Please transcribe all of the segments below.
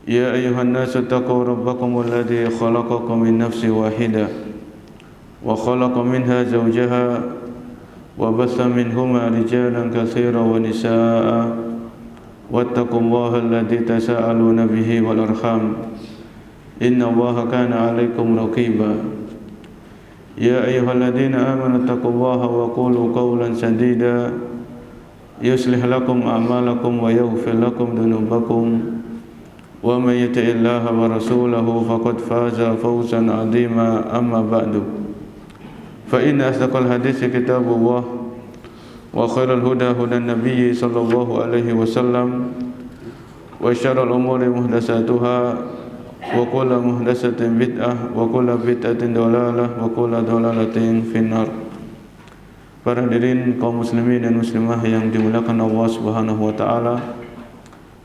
يا أيها الناس اتقوا ربكم الذي خلقكم من نفس واحدة وخلق منها زوجها وبث منهما رجالا كثيرا ونساء واتقوا الله الذي تساءلون به والأرحام إن الله كان عليكم رقيبا يا أيها الذين آمنوا اتقوا الله وقولوا قولا سديدا يصلح لكم أعمالكم ويغفر لكم ذنوبكم ومن يطع الله ورسوله فقد فاز فوزا عظيما أما بعد فإن أصدق الحديث كتاب الله وخير الهدى هدى النبي صلى الله عليه وسلم وشر الأمور محدثاتها وكل محدثة بدعة وكل بدعة ضلالة وكل ضلالة في النار. Para hadirin kaum muslimin dan muslimah yang dimuliakan Allah Subhanahu wa taala.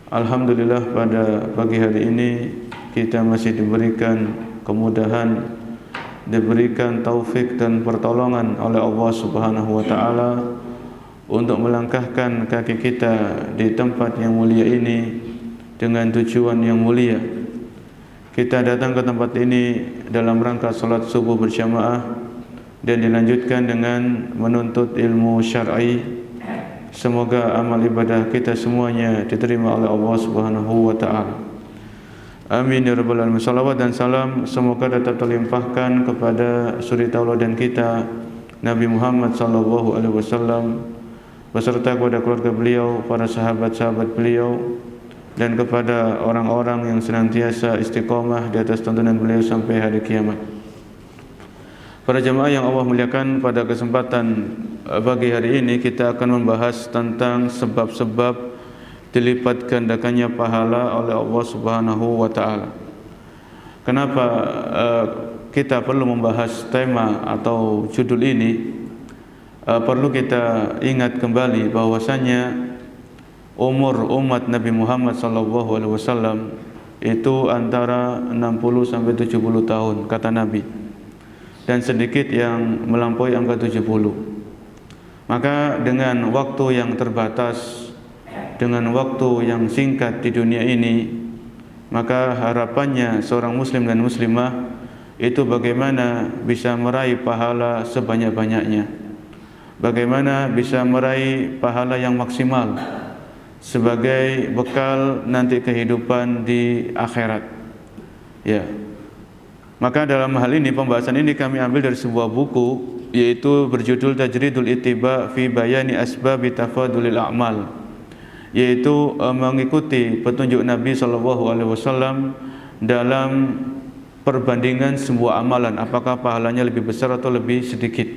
Alhamdulillah pada pagi hari ini kita masih diberikan kemudahan, diberikan taufik dan pertolongan oleh Allah Subhanahu wa taala untuk melangkahkan kaki kita di tempat yang mulia ini dengan tujuan yang mulia. Kita datang ke tempat ini dalam rangka salat subuh berjamaah dan dilanjutkan dengan menuntut ilmu syar'i. Semoga amal ibadah kita semuanya diterima oleh Allah Subhanahu wa taala. Amin ya rabbal alamin. Salawat dan salam semoga tetap terlimpahkan kepada suri tauladan kita Nabi Muhammad sallallahu alaihi wasallam beserta kepada keluarga beliau, para sahabat-sahabat beliau, dan kepada orang-orang yang senantiasa istiqomah di atas tuntunan beliau sampai hari kiamat. Para jemaah yang Allah muliakan, pada kesempatan pagi hari ini kita akan membahas tentang sebab-sebab dilipat gandakannya pahala oleh Allah Subhanahu wa taala. Kenapa kita perlu membahas tema atau judul ini? Perlu kita ingat kembali bahwasanya umur umat Nabi Muhammad sallallahu alaihi wasallam itu antara 60 sampai 70 tahun kata Nabi, dan sedikit yang melampaui angka 70. Maka dengan waktu yang terbatas, dengan waktu yang singkat di dunia ini, maka harapannya seorang muslim dan muslimah itu bagaimana bisa meraih pahala sebanyak-banyaknya, bagaimana bisa meraih pahala yang maksimal sebagai bekal nanti kehidupan di akhirat. Ya. Maka dalam hal ini, pembahasan ini kami ambil dari sebuah buku, yaitu berjudul Tajridul Ittiba fi Bayani Asbabi Tafadulil A'mal, yaitu mengikuti petunjuk Nabi SAW dalam perbandingan sebuah amalan, apakah pahalanya lebih besar atau lebih sedikit.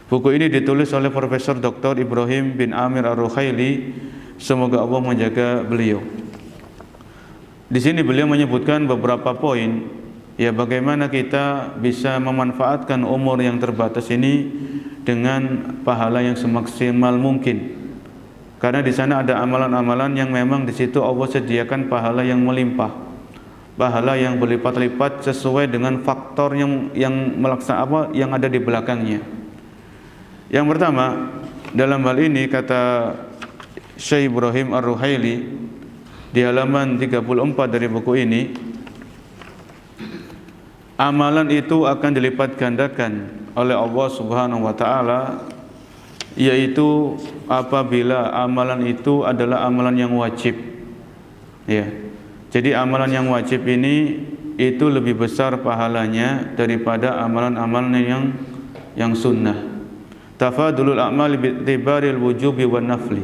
Buku ini ditulis oleh Profesor Dr. Ibrahim bin Amir Ar-Ruhaili, semoga Allah menjaga beliau. Di sini beliau menyebutkan beberapa poin, ya, bagaimana kita bisa memanfaatkan umur yang terbatas ini dengan pahala yang semaksimal mungkin. Karena di sana ada amalan-amalan yang memang di situ Allah sediakan pahala yang melimpah, pahala yang berlipat-lipat sesuai dengan faktor yang ada di belakangnya. Yang pertama, dalam hal ini kata Syekh Ibrahim Ar-Ruhaili di halaman 34 dari buku ini, amalan itu akan dilipat gandakan oleh Allah Subhanahu wa taala, yaitu apabila amalan itu adalah amalan yang wajib. Ya. Jadi amalan yang wajib ini itu lebih besar pahalanya daripada amalan-amalan yang sunnah. Tafadulul a'mal bi'tibaril wujubi wan nafli,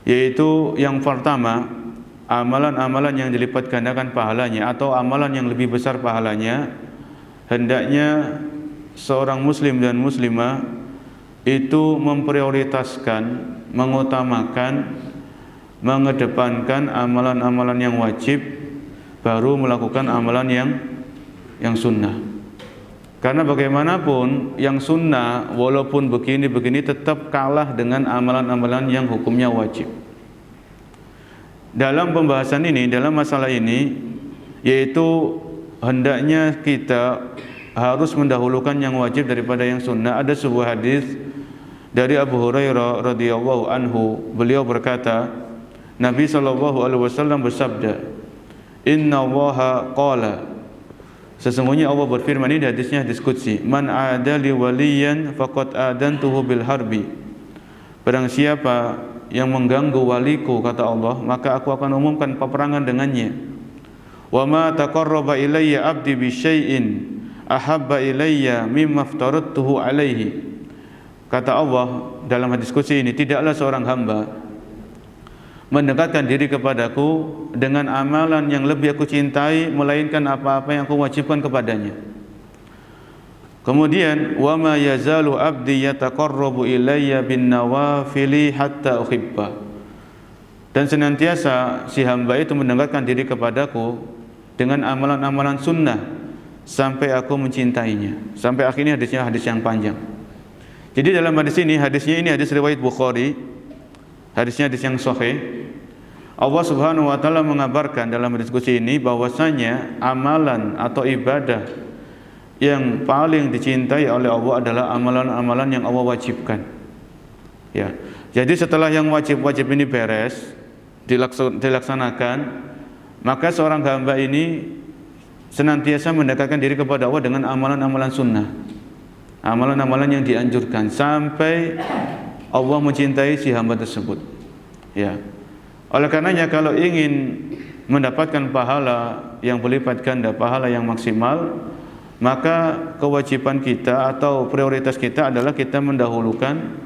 yaitu yang pertama, amalan-amalan yang dilipat gandakan pahalanya atau amalan yang lebih besar pahalanya, hendaknya seorang muslim dan muslimah itu memprioritaskan, mengutamakan, mengedepankan amalan-amalan yang wajib, baru melakukan amalan yang sunnah. Karena bagaimanapun yang sunnah walaupun begini-begini tetap kalah dengan amalan-amalan yang hukumnya wajib. Dalam pembahasan ini, dalam masalah ini, yaitu hendaknya kita harus mendahulukan yang wajib daripada yang sunnah. Ada sebuah hadis dari Abu Hurairah radhiyallahu anhu, beliau berkata, Nabi SAW bersabda, Inna Allaha qala, sesungguhnya Allah berfirman, ini hadisnya hadis qudsi, man adali waliyan faqad adantuhu bil harbi, barang siapa yang mengganggu waliku, kata Allah, maka aku akan umumkan peperangan dengannya. Wa ma taqarraba ilayya abdi bi syai'in ahabba ilayya mimma aftaradtuhu alaihi, kata Allah dalam hadis qudsi ini, tidaklah seorang hamba mendekatkan diri kepadaku dengan amalan yang lebih aku cintai melainkan apa-apa yang aku wajibkan kepadanya. Kemudian wa ma yazalu abdi yataqarrabu ilayya bin nawafili hatta uhibba, dan senantiasa si hamba itu mendekatkan diri kepadaku dengan amalan-amalan sunnah sampai aku mencintainya. Sampai akhirnya hadisnya hadis yang panjang. Jadi dalam hadisnya ini hadis riwayat Bukhari, hadisnya hadis yang sahih. Allah Subhanahu wa taala mengabarkan dalam hadis qudsi ini bahwasanya amalan atau ibadah yang paling dicintai oleh Allah adalah amalan-amalan yang Allah wajibkan. Ya. Jadi setelah yang wajib-wajib ini beres, dilaksanakan, maka seorang hamba ini senantiasa mendekatkan diri kepada Allah dengan amalan-amalan sunnah, amalan-amalan yang dianjurkan, sampai Allah mencintai si hamba tersebut. Ya. Oleh karenanya kalau ingin mendapatkan pahala yang berlipat ganda, pahala yang maksimal, maka kewajiban kita atau prioritas kita adalah kita mendahulukan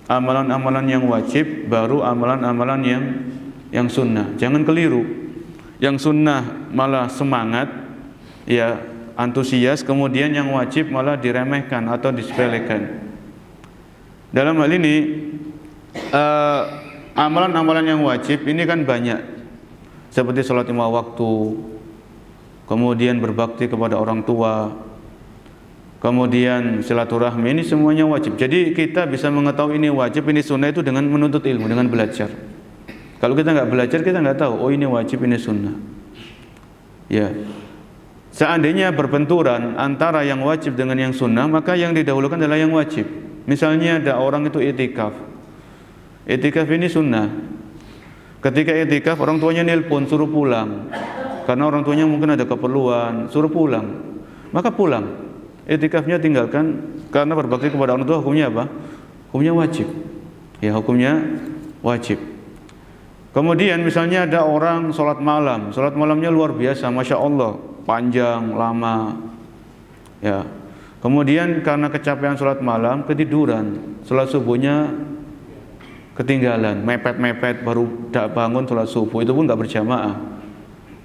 amalan-amalan yang wajib, baru amalan-amalan yang sunnah. Jangan keliru. Yang sunnah malah semangat, ya, antusias, kemudian yang wajib malah diremehkan atau disepelekan. Dalam hal ini amalan-amalan yang wajib ini kan banyak, seperti sholat 5 waktu, kemudian berbakti kepada orang tua, kemudian silaturahmi, ini semuanya wajib. Jadi kita bisa mengetahui ini wajib, ini sunnah itu dengan menuntut ilmu, dengan belajar. Kalau kita nggak belajar, kita nggak tahu, oh ini wajib, ini sunnah. Ya, seandainya berbenturan antara yang wajib dengan yang sunnah, maka yang didahulukan adalah yang wajib. Misalnya ada orang itu itikaf. Itikaf ini sunnah. Ketika itikaf orang tuanya nelpon suruh pulang, karena orang tuanya mungkin ada keperluan, suruh pulang, maka pulang. Itikafnya tinggalkan, karena berbakti kepada orang tua hukumnya apa? Hukumnya wajib. Ya, hukumnya wajib. Kemudian misalnya ada orang sholat malam, sholat malamnya luar biasa, masya Allah, panjang, lama. Ya. Kemudian karena kecapean sholat malam, ketiduran, sholat subuhnya ketinggalan, mepet-mepet, baru bangun sholat subuh, itu pun nggak berjamaah.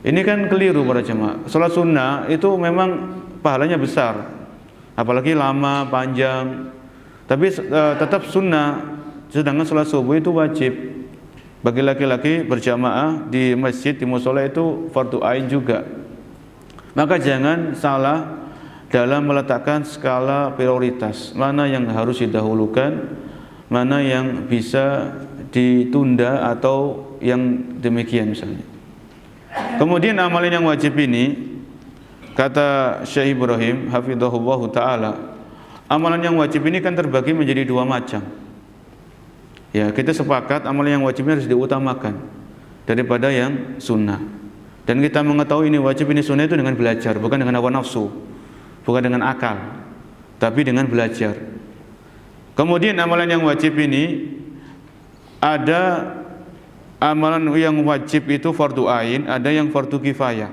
Ini kan keliru para jemaah. Sholat sunnah itu memang pahalanya besar, apalagi lama, panjang, tapi tetap sunnah. Sedangkan sholat subuh itu wajib bagi laki-laki berjamaah di masjid, di musola, itu fardu ain juga. Maka jangan salah dalam meletakkan skala prioritas, mana yang harus didahulukan, mana yang bisa ditunda atau yang demikian misalnya. Kemudian amalan yang wajib ini, kata Syekh Ibrahim hafizahullah taala, amalan yang wajib ini kan terbagi menjadi 2 macam. Ya, kita sepakat amalan yang wajibnya harus diutamakan daripada yang sunnah. Dan kita mengetahui ini wajib, ini sunnah itu dengan belajar, bukan dengan hawa nafsu, bukan dengan akal, tapi dengan belajar. Kemudian amalan yang wajib ini, ada amalan yang wajib itu fardu ain, ada yang fardu kifayah.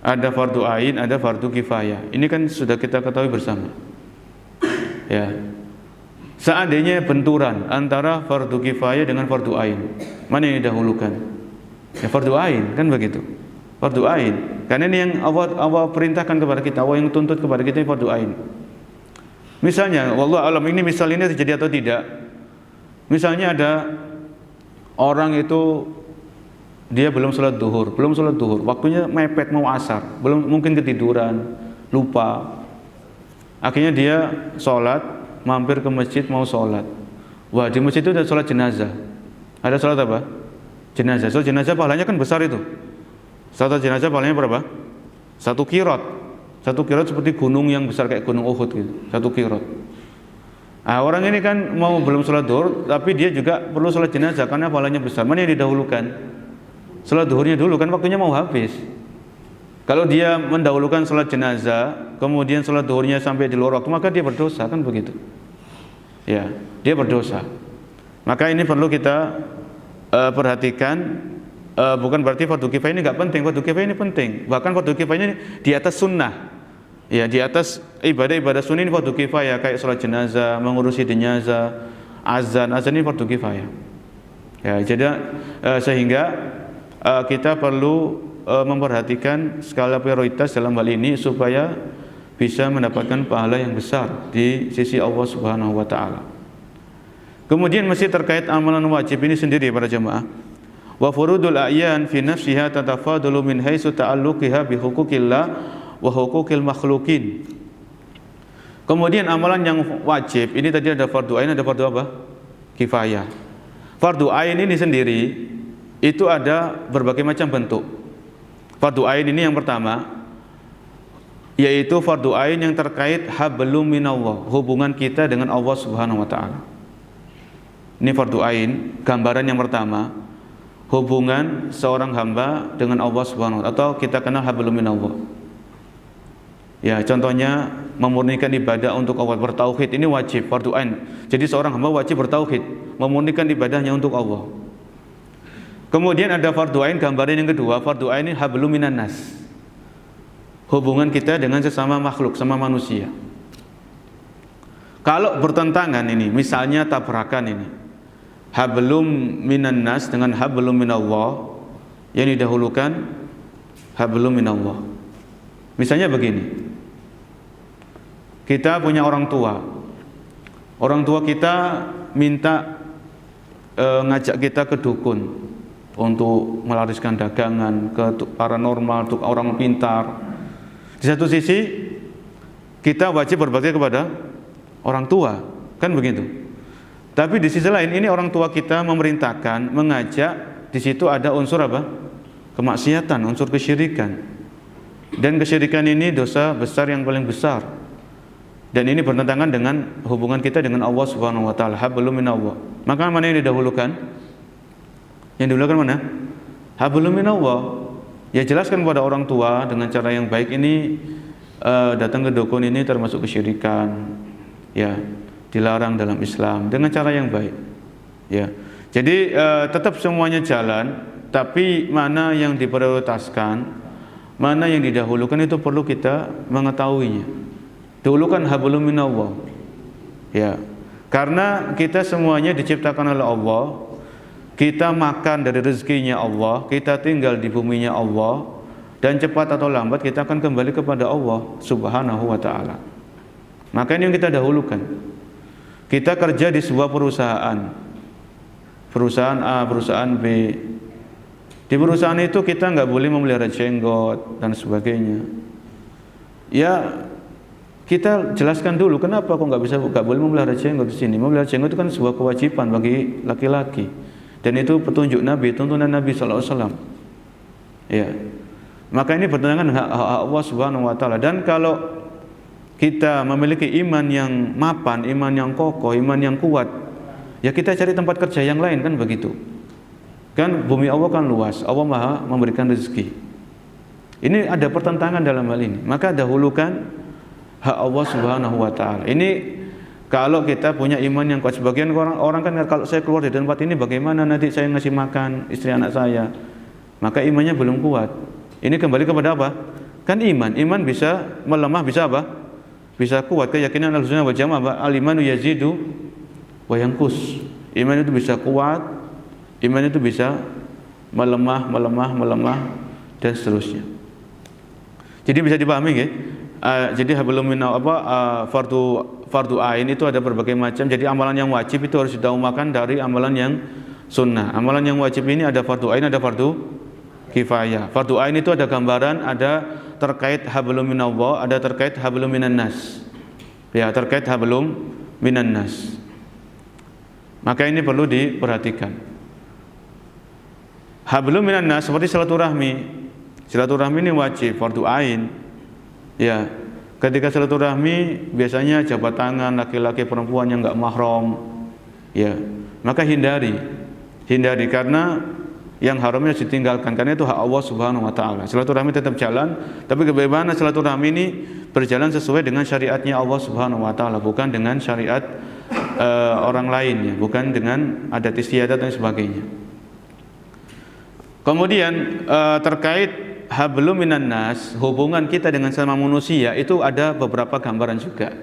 Ada fardu ain, ada fardu kifayah. Ini kan sudah kita ketahui bersama. Ya. Seandainya benturan antara fardu kifayah dengan fardu ain, mana yang didahulukan? Ya fardu ain, kan begitu. Fardu ain. Karena ini yang Allah perintahkan kepada kita, Allah yang tuntut kepada kita, fardu ain. Misalnya, wallahu alam, ini misal ini terjadi atau tidak. Misalnya ada orang itu dia belum sholat duhur, waktunya mepet mau asar, belum, mungkin ketiduran, lupa. Akhirnya dia sholat, mampir ke masjid mau sholat. Wah, di masjid itu ada sholat jenazah. Ada sholat apa? Jenazah. Sholat jenazah pahalanya kan besar itu. Sholat jenazah pahalanya berapa? 1 qirot. 1 qirot seperti gunung yang besar kayak gunung Uhud gitu. 1 qirot. Nah, orang ini kan belum sholat duhur, tapi dia juga perlu sholat jenazah karena pahalanya besar. Mana yang didahulukan? Sholat duhurnya dulu, kan waktunya mau habis. Kalau dia mendahulukan sholat jenazah, kemudian sholat duhurnya sampai di luar waktu, maka dia berdosa, kan begitu. Ya, dia berdosa. Maka ini perlu kita perhatikan. Bukan berarti fardu kifayah ini nggak penting. Fardu kifayah ini penting. Bahkan fardu kifayah ini di atas sunnah. Ya, di atas ibadah-ibadah sunnah ini fardu kifayah, kayak sholat jenazah, mengurusi jenazah, azan ini fardu kifayah. Ya, jadi sehingga kita perlu memperhatikan skala prioritas dalam hal ini supaya bisa mendapatkan pahala yang besar di sisi Allah Subhanahu wa taala. Kemudian masih terkait amalan wajib ini sendiri para jemaah. Wa furudul a'yan fi nafsiha tatafadalu min haitsu ta'alluqiha bi huquqillah wa huquqil makhluqin. Kemudian amalan yang wajib ini tadi ada fardu ain, ada fardu apa? Kifayah. Fardu ain ini sendiri itu ada berbagai macam bentuk. Fardu ain ini yang pertama yaitu fardu ain yang terkait hablum minallah, hubungan kita dengan Allah Subhanahu wa taala. Ini fardu ain, gambaran yang pertama, hubungan seorang hamba dengan Allah Subhanahu wa taala, atau kita kenal hablum minallah. Ya, contohnya memurnikan ibadah untuk Allah, bertauhid, ini wajib, fardu ain. Jadi seorang hamba wajib bertauhid, memurnikan ibadahnya untuk Allah. Kemudian ada fardu ain, gambaran yang kedua, fardu ain ini hablum minan nas, hubungan kita dengan sesama makhluk, sama manusia. Kalau bertentangan ini, misalnya tabrakan ini, hablum minan nas dengan hablum minallah, yang didahulukan hablum minallah. Misalnya begini, kita punya orang tua kita minta ngajak kita ke dukun untuk melariskan dagangan, ke paranormal, untuk orang pintar. Di satu sisi kita wajib berbakti kepada orang tua, kan begitu. Tapi di sisi lain ini orang tua kita memerintahkan, mengajak, di situ ada unsur apa? Kemaksiatan, unsur kesyirikan. Dan kesyirikan ini dosa besar yang paling besar. Dan ini bertentangan dengan hubungan kita dengan Allah Subhanahu wa taala, hablum minallah. Maka mana yang didahulukan? Yang didahulukan mana? Hablum minallah. Ya, jelaskan kepada orang tua dengan cara yang baik, ini datang ke dukun ini termasuk kesyirikan. Ya, dilarang dalam Islam dengan cara yang baik. Ya. Jadi tetap semuanya jalan, tapi mana yang diprioritaskan, mana yang didahulukan itu perlu kita mengetahuinya. Dahulukan hablum minallah. Ya. Karena kita semuanya diciptakan oleh Allah. Kita makan dari rezekinya Allah, kita tinggal di buminya Allah, dan cepat atau lambat kita akan kembali kepada Allah Subhanahu wa taala. Maka ini yang kita dahulukan. Kita kerja di sebuah perusahaan A, perusahaan B. Di perusahaan itu kita nggak boleh memelihara jenggot dan sebagainya. Ya, kita jelaskan dulu kenapa kok nggak boleh memelihara jenggot di sini. Memelihara jenggot itu kan sebuah kewajiban bagi laki-laki, dan itu petunjuk Nabi, tuntunan Nabi Sallallahu Alaihi Wasallam. Ya, maka ini bertentangan dengan hak Allah Subhanahu Wa Taala. Dan kalau kita memiliki iman yang mapan, iman yang kokoh, iman yang kuat, ya kita cari tempat kerja yang lain, kan begitu. Kan bumi Allah kan luas, Allah Maha memberikan rezeki. Ini ada pertentangan dalam hal ini. Maka dahulukan hak Allah Subhanahu wa taala. Ini kalau kita punya iman yang kuat. Sebagian orang kan, kalau saya keluar dari tempat ini bagaimana nanti saya ngasih makan istri anak saya? Maka imannya belum kuat. Ini kembali kepada apa? Kan iman bisa melemah, bisa apa? Bisa kuat. Keyakinan Ahlussunnah wal Jamaah, al-imanu yazidu wa yanqus. Iman itu bisa kuat, iman itu bisa melemah dan seterusnya. Jadi bisa dipahami ya? Jadi hablum minallah, fardu ain itu ada berbagai macam. Jadi amalan yang wajib itu harus didahulukan dari amalan yang sunnah. Amalan yang wajib ini ada fardu ain, ada fardu kifayah. Fardu ain itu ada gambaran, ada terkait hablum minallah, ada terkait hablum minan nas. Ya, terkait hablum minan nas. Maka ini perlu diperhatikan. Hablum minan nas seperti silaturahmi. Silaturahmi ini wajib, fardu ain. Ya, ketika silaturahmi biasanya jabat tangan laki-laki perempuan yang enggak mahram. Ya, maka hindari karena yang haramnya harus ditinggalkan, karena itu hak Allah Subhanahu wa taala. Silaturahmi tetap jalan, tapi bagaimana silaturahmi ini berjalan sesuai dengan syariatnya Allah Subhanahu wa taala, bukan dengan syariat orang lain ya, bukan dengan adat istiadat dan sebagainya. Kemudian terkait hablum minan nas, hubungan kita dengan sama manusia itu ada beberapa gambaran juga.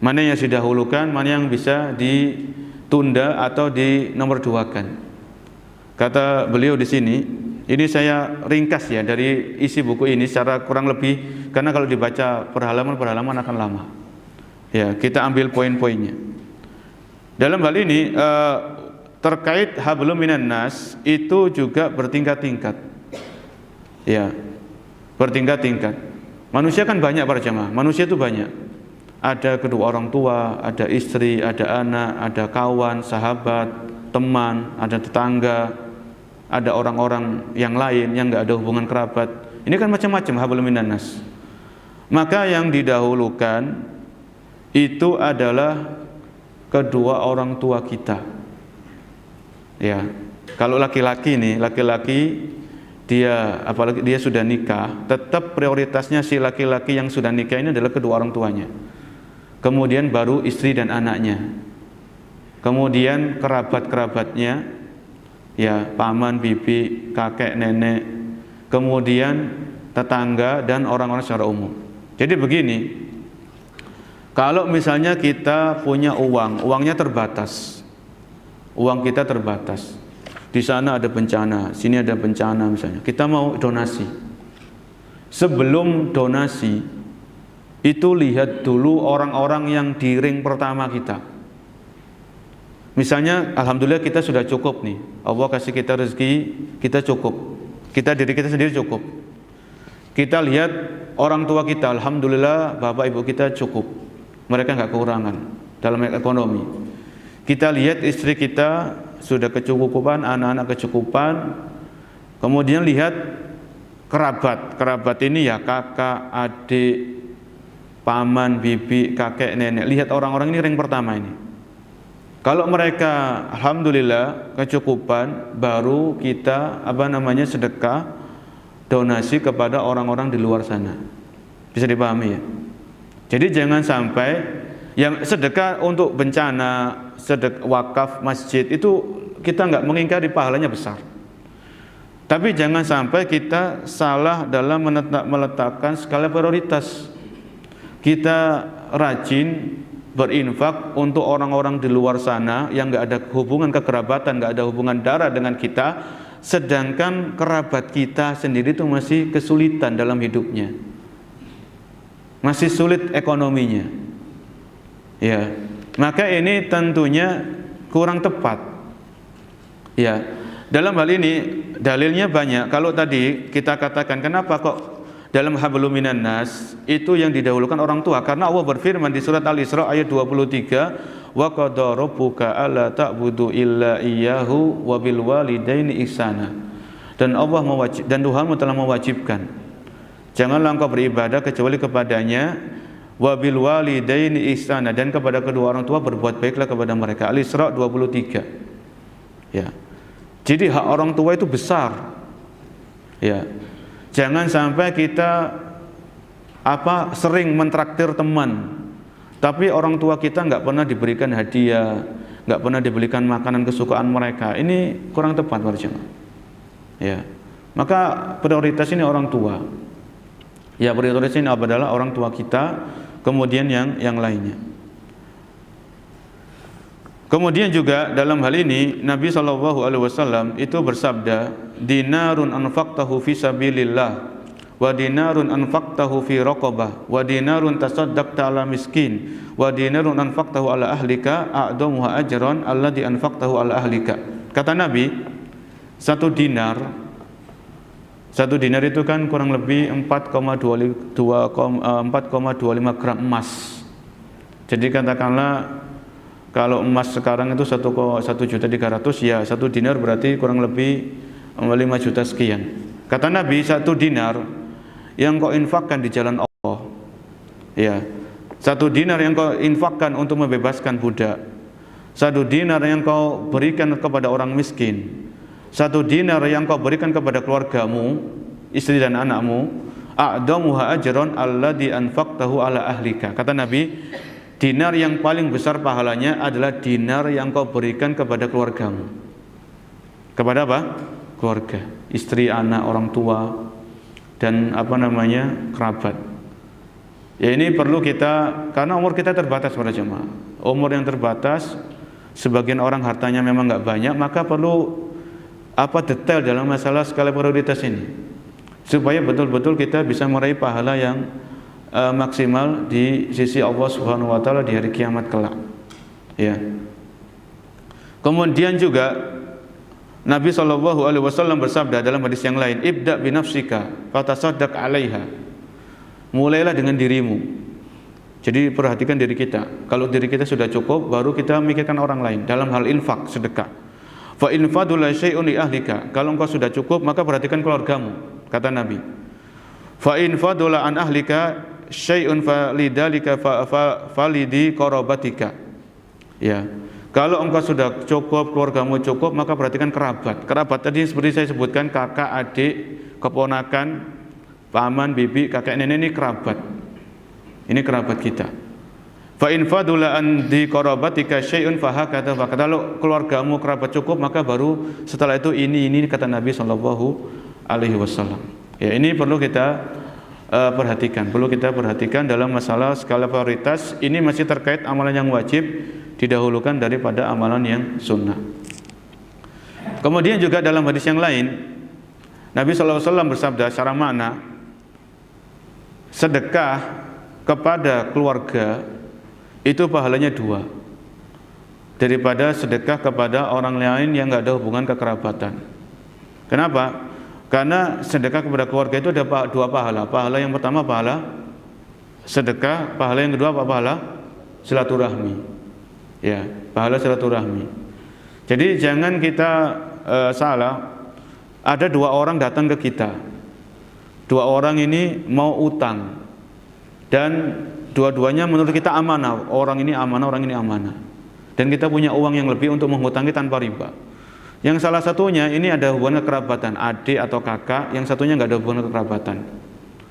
Mana yang didahulukan, mana yang bisa ditunda atau dinomorduakan. Kata beliau di sini, ini saya ringkas ya dari isi buku ini secara kurang lebih, karena kalau dibaca per halaman akan lama. Ya, kita ambil poin-poinnya. Dalam hal ini terkait hablum minan nas itu juga bertingkat-tingkat. Ya, bertingkat-tingkat. Manusia kan banyak para jamaah. Manusia itu banyak. Ada kedua orang tua, ada istri, ada anak, ada kawan, sahabat, teman, ada tetangga, ada orang-orang yang lain yang nggak ada hubungan kerabat. Ini kan macam-macam hablum minan nas. Maka yang didahulukan itu adalah kedua orang tua kita. Ya, kalau laki-laki nih, laki-laki dia apalagi dia sudah nikah, tetap prioritasnya si laki-laki yang sudah nikah ini adalah kedua orang tuanya. Kemudian baru istri dan anaknya. Kemudian kerabat-kerabatnya, ya paman, bibi, kakek, nenek. Kemudian tetangga dan orang-orang secara umum. Jadi begini, kalau misalnya kita punya uang, uangnya terbatas. Uang kita terbatas. Di sana ada bencana, sini ada bencana misalnya. Kita mau donasi. Sebelum donasi, itu lihat dulu orang-orang yang di ring pertama kita. Misalnya, alhamdulillah kita sudah cukup nih. Allah kasih kita rezeki, kita cukup. Kita diri kita sendiri cukup. Kita lihat orang tua kita, alhamdulillah bapak ibu kita cukup. Mereka nggak kekurangan dalam ekonomi. Kita lihat istri kita sudah kecukupan, anak-anak kecukupan. Kemudian lihat kerabat ini ya kakak, adik, paman, bibi, kakek, nenek. Lihat orang-orang ini ring pertama ini. Kalau mereka alhamdulillah kecukupan, baru kita sedekah, donasi kepada orang-orang di luar sana. Bisa dipahami ya? Jadi jangan sampai yang sedekah untuk bencana, sedekah wakaf masjid itu kita nggak mengingkari pahalanya besar. Tapi jangan sampai kita salah dalam meletakkan skala prioritas. Kita rajin berinfak untuk orang-orang di luar sana yang nggak ada hubungan kekerabatan, nggak ada hubungan darah dengan kita, sedangkan kerabat kita sendiri itu masih kesulitan dalam hidupnya, masih sulit ekonominya. Ya, maka ini tentunya kurang tepat. Ya, dalam hal ini dalilnya banyak. Kalau tadi kita katakan kenapa kok dalam hablum minan nas itu yang didahulukan orang tua, karena Allah berfirman di surat Al-Isra ayat 23, wa qada rabbuka alla ta'budu illa iyyahu wa bil walidaini ihsana. Dan Tuhanmu telah mewajibkan janganlah engkau beribadah kecuali kepadanya, wa bil walidaini ihsana, dan kepada kedua orang tua berbuat baiklah kepada mereka. Al-Isra 23. Ya. Jadi hak orang tua itu besar. Ya. Jangan sampai kita sering mentraktir teman, tapi orang tua kita nggak pernah diberikan hadiah, nggak pernah diberikan makanan kesukaan mereka. Ini kurang tepat, para jemaah. Ya, maka prioritas ini orang tua. Ya, prioritas ini adalah orang tua kita, kemudian yang lainnya. Kemudian juga dalam hal ini Nabi SAW itu bersabda, dinarun anfaqtahu fi sabilillah, wa dinarun anfaqtahu fi raqabah, wa dinarun tasaddaqta ala miskin, wa dinarun anfaqtahu ala ahlika a'damuha ajran alladhi anfaqtahu ala ahlika. Kata Nabi, satu dinar itu kan kurang lebih 4,25 gram emas. Jadi katakanlah kalau emas sekarang itu 1,3 juta, ya satu dinar berarti kurang lebih 5 juta sekian. Kata Nabi, satu dinar yang kau infakkan di jalan Allah, ya, satu dinar yang kau infakkan untuk membebaskan budak, satu dinar yang kau berikan kepada orang miskin, 1 dinar yang kau berikan kepada keluargamu, istri dan anakmu, a'damuha ajron alladhi anfaqtahu ala ahlika. Kata Nabi, dinar yang paling besar pahalanya adalah dinar yang kau berikan kepada keluargamu. Kepada apa? Keluarga, istri, anak, orang tua, dan kerabat. Ya, ini perlu kita, karena umur kita terbatas para jemaah. Umur yang terbatas, sebagian orang hartanya memang nggak banyak, maka perlu detail dalam masalah skala prioritas ini, supaya betul-betul kita bisa meraih pahala yang maksimal di sisi Allah Subhanahu wa taala di hari kiamat kelak. Ya. Kemudian juga Nabi sallallahu alaihi wasallam bersabda dalam hadis yang lain, "Ibda bi nafsika fatasaddaq 'alaiha." Mulailah dengan dirimu. Jadi perhatikan diri kita. Kalau diri kita sudah cukup, baru kita memikirkan orang lain dalam hal infak, sedekah. Fa in fadula syai'un li ahlika. Kalau engkau sudah cukup, maka perhatikan keluargamu, kata Nabi. Fa in fadula an ahlika syai'un falidalika falidi qarabatika. Ya. Kalau engkau sudah cukup, keluargamu cukup, maka perhatikan kerabat. Kerabat tadi seperti saya sebutkan, kakak, adik, keponakan, paman, bibi, kakek, nenek, ini kerabat. Ini kerabat kita. Fa in fadula an di qarabatika syai'un fahakata. Kalau keluargamu kerabat cukup, maka baru setelah itu ini kata Nabi sallallahu alaihi wasallam. Ya, ini perlu kita perhatikan dalam masalah skala prioritas. Ini masih terkait amalan yang wajib didahulukan daripada amalan yang sunnah. Kemudian juga dalam hadis yang lain, Nabi sallallahu alaihi wasallam bersabda secara makna, sedekah kepada keluarga itu pahalanya 2 daripada sedekah kepada orang lain yang nggak ada hubungan kekerabatan. Kenapa? Karena sedekah kepada keluarga itu ada 2 pahala. Pahala yang pertama pahala sedekah, pahala yang kedua pahala silaturahmi. Ya, pahala silaturahmi. Jadi jangan kita salah. Ada 2 orang datang ke kita. 2 orang ini mau utang, dan dua-duanya menurut kita amanah. Orang ini amanah, orang ini amanah. Dan kita punya uang yang lebih untuk menghutangi tanpa riba. Yang salah satunya ini ada hubungan kekerabatan, adik atau kakak. Yang satunya nggak ada hubungan kekerabatan.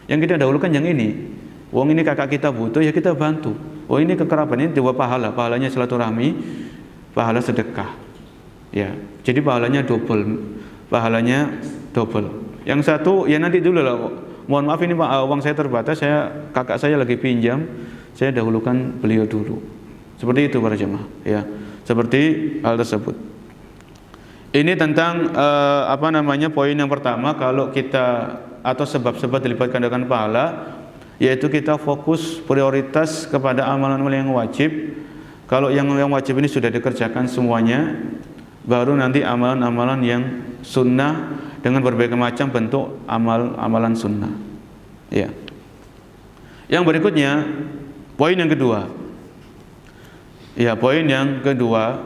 Yang kita dahulukan yang ini. Uang ini kakak kita butuh, ya kita bantu. Oh, ini kekerabatan, ini 2 pahala. Pahalanya silaturahmi, pahala sedekah. Ya, jadi pahalanya double. Pahalanya double. Yang satu, ya nanti dulu lah. Mohon maaf ini Pak, uang saya terbatas, kakak saya lagi pinjam, saya dahulukan beliau dulu. Seperti itu para jemaah, ya. Seperti hal tersebut. Ini tentang poin yang pertama, kalau kita atau sebab-sebab dilibatkan dengan pahala, yaitu kita fokus prioritas kepada amalan-amalan yang wajib. Kalau yang wajib ini sudah dikerjakan semuanya, baru nanti amalan-amalan yang sunnah dengan berbagai macam bentuk amalan sunnah. Ya. Yang berikutnya, poin yang kedua. Ya, poin yang kedua,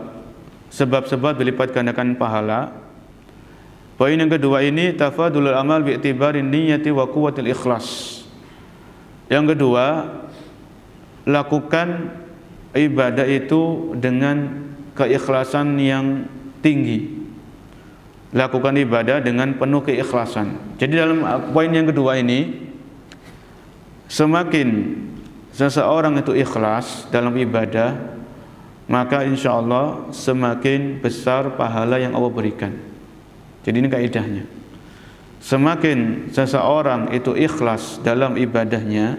sebab-sebab dilipat gandakan pahala. Poin yang kedua ini, tafadulul amal bi'tibarin niyyati wa quwwatil ikhlas. Yang kedua, lakukan ibadah itu dengan keikhlasan yang tinggi. Lakukan ibadah dengan penuh keikhlasan. Jadi dalam poin yang kedua ini, semakin seseorang itu ikhlas dalam ibadah, maka insya Allah semakin besar pahala yang Allah berikan. Jadi ini kaidahnya. Semakin seseorang itu ikhlas dalam ibadahnya,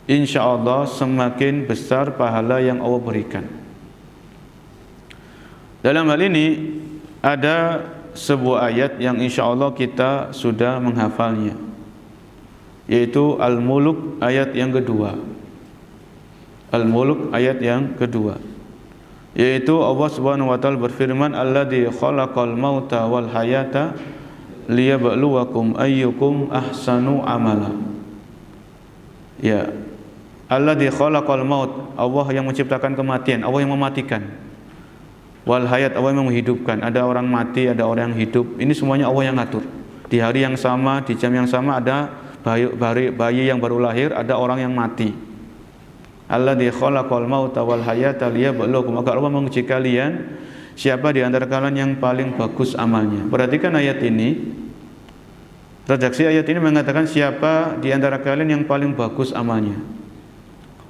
insya Allah semakin besar pahala yang Allah berikan. Dalam hal ini ada sebuah ayat yang insya Allah kita sudah menghafalnya, yaitu Al-Mulk ayat yang kedua. Al-Mulk ayat yang kedua, yaitu Allah Subhanahu wa taala berfirman, alladzi khalaqal mauta wal hayata liyabluwakum ayyukum ahsanu amala. Ya, alladzi khalaqal maut, Allah yang menciptakan kematian, Allah yang mematikan. Wal hayat, Allah yang menghidupkan. Ada orang mati, ada orang yang hidup. Ini semuanya Allah yang ngatur. Di hari yang sama, di jam yang sama, ada bayi yang baru lahir, ada orang yang mati. Alladzi khalaqal mauta wal hayata liyabluwakum, agar Allah menguji kalian siapa di antara kalian yang paling bagus amalnya. Perhatikan ayat ini. Redaksi ayat ini mengatakan siapa di antara kalian yang paling bagus amalnya.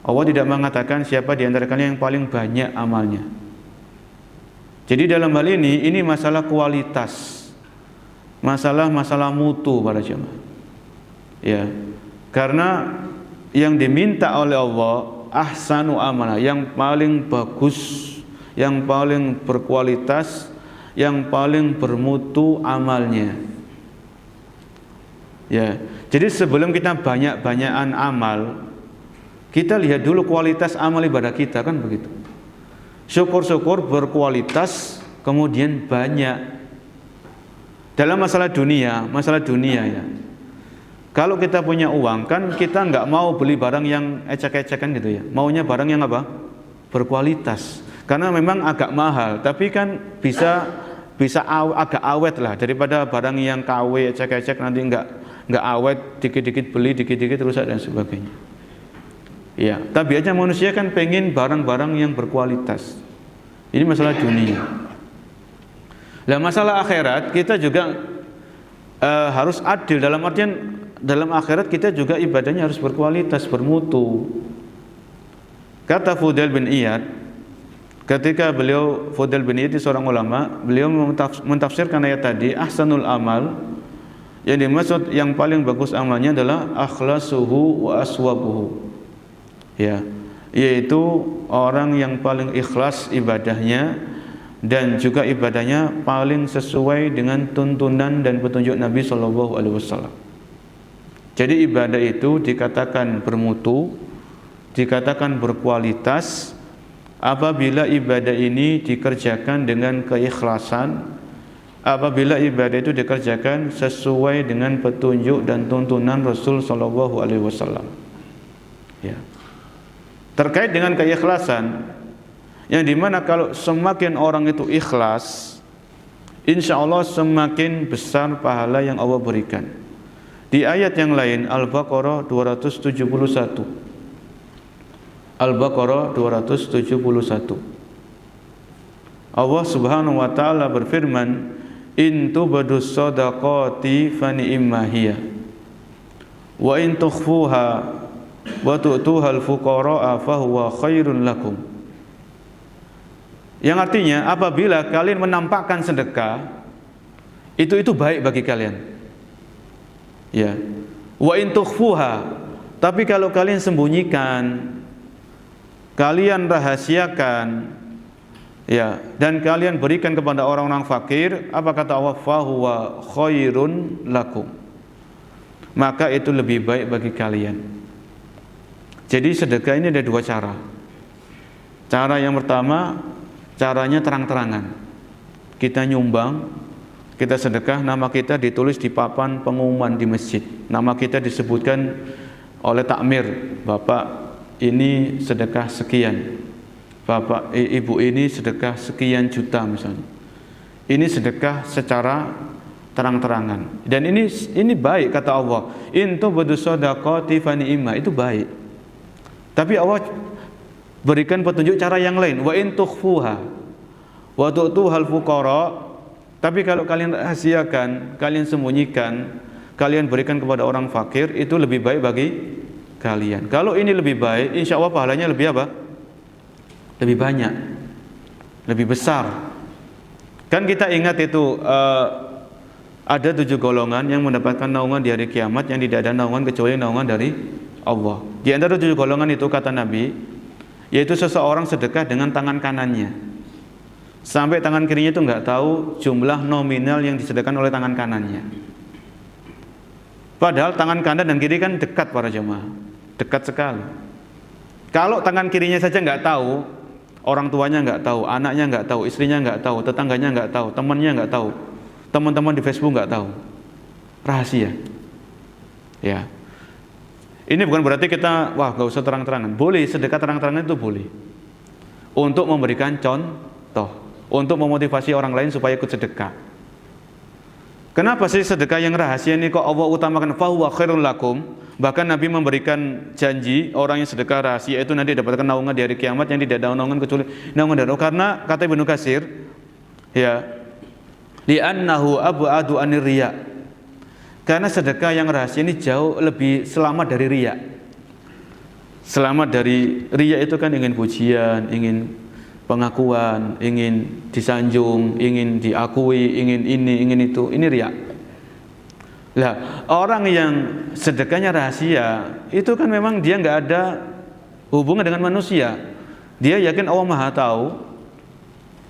Allah tidak mengatakan siapa di antara kalian yang paling banyak amalnya. Jadi dalam hal ini masalah kualitas. Masalah mutu para jemaah. Ya. Karena yang diminta oleh Allah ahsanu amala, yang paling bagus, yang paling berkualitas, yang paling bermutu amalnya. Ya. Jadi sebelum kita banyak-banyakan amal, kita lihat dulu kualitas amal ibadah kita, kan begitu. Syukur-syukur berkualitas, kemudian banyak. Dalam masalah dunia ya. Kalau kita punya uang, kan kita nggak mau beli barang yang ecek-ecekan gitu ya. Maunya barang yang apa? Berkualitas. Karena memang agak mahal, tapi kan bisa agak awet lah daripada barang yang KW ecek-ecek nanti nggak awet, dikit-dikit beli, dikit-dikit rusak dan sebagainya. Ya, tabiatnya manusia kan pengen barang-barang yang berkualitas. Ini masalah dunia. Nah, masalah akhirat kita juga harus adil, dalam artian dalam akhirat kita juga ibadahnya harus berkualitas, bermutu. Kata Fudail bin Iyad, ketika Fudail bin Iyad seorang ulama, beliau mentafsirkan ayat tadi, ahsanul amal, yang dimaksud yang paling bagus amalnya adalah akhlasuhu wa aswabuhu. Ya, yaitu orang yang paling ikhlas ibadahnya dan juga ibadahnya paling sesuai dengan tuntunan dan petunjuk Nabi Shallallahu Alaihi Wasallam. Jadi ibadah itu dikatakan bermutu, dikatakan berkualitas apabila ibadah ini dikerjakan dengan keikhlasan, apabila ibadah itu dikerjakan sesuai dengan petunjuk dan tuntunan Rasul Shallallahu Alaihi Wasallam. Ya. Terkait dengan keikhlasan, yang dimana kalau semakin orang itu ikhlas, insya Allah semakin besar pahala yang Allah berikan. Di ayat yang lain, Al-Baqarah 271. Al-Baqarah 271. Allah Subhanahu wa taala berfirman, "In tubdus shadaqati fa ni'ma hiya. Wa in tukhfuha wa tu'tuha al-fuqara'a fa huwa khairun lakum." Yang artinya apabila kalian menampakkan sedekah, itu baik bagi kalian. Ya. Wa in tukhfuha, tapi kalau kalian sembunyikan, kalian rahasiakan, ya, dan kalian berikan kepada orang-orang fakir, apa kata Allah? Fa huwa khairun lakum. Maka itu lebih baik bagi kalian. Jadi sedekah ini ada dua cara. Cara yang pertama, caranya terang-terangan. Kita nyumbang, kita sedekah, nama kita ditulis di papan pengumuman di masjid. Nama kita disebutkan oleh takmir, Bapak ini sedekah sekian, Bapak Ibu ini sedekah sekian juta misalnya. Ini sedekah secara terang-terangan. Dan ini baik kata Allah. In tubdu shadaqati fa ni'ma, itu baik. Tapi Allah berikan petunjuk cara yang lain. Wa in tukhfuha wa tu'tuhal fuqara, tapi kalau kalian rahasiakan, kalian sembunyikan, kalian berikan kepada orang fakir, itu lebih baik bagi kalian. Kalau ini lebih baik, insya Allah pahalanya lebih apa? Lebih banyak, lebih besar. Kan kita ingat itu ada 7 golongan yang mendapatkan naungan di hari kiamat, yang tidak ada naungan kecuali naungan dari Allah. Di antara 7 golongan itu kata Nabi, yaitu seseorang sedekah dengan tangan kanannya, sampai tangan kirinya itu nggak tahu jumlah nominal yang disedekahkan oleh tangan kanannya. Padahal tangan kanan dan kiri kan dekat para jemaah, dekat sekali. Kalau tangan kirinya saja nggak tahu, orang tuanya nggak tahu, anaknya nggak tahu, istrinya nggak tahu, tetangganya nggak tahu, temannya nggak tahu, teman-teman di Facebook nggak tahu, rahasia. Ya, ini bukan berarti kita nggak usah terang-terangan. Boleh sedekah terang-terangan, itu boleh untuk memberikan contoh, untuk memotivasi orang lain supaya ikut sedekah. Kenapa sih sedekah yang rahasia ini kok Allah utamakan? Fa huwa khairul lakum. Bahkan Nabi memberikan janji orang yang sedekah rahasia itu nanti dapatkan naungan di hari kiamat yang tidak ada naungan kecuali naungan dari Allah. Karena kata Ibnu Katsir, Ya. Li'annahu ab'adu 'anir riya. Karena sedekah yang rahasia ini jauh lebih selamat dari riya. Selamat dari riya itu kan ingin pujian, ingin pengakuan, ingin disanjung, ingin diakui, ingin ini, ingin itu. Ini riya. Lah, orang yang sedekahnya rahasia, itu kan memang dia nggak ada hubungan dengan manusia. Dia yakin Allah Maha Tahu.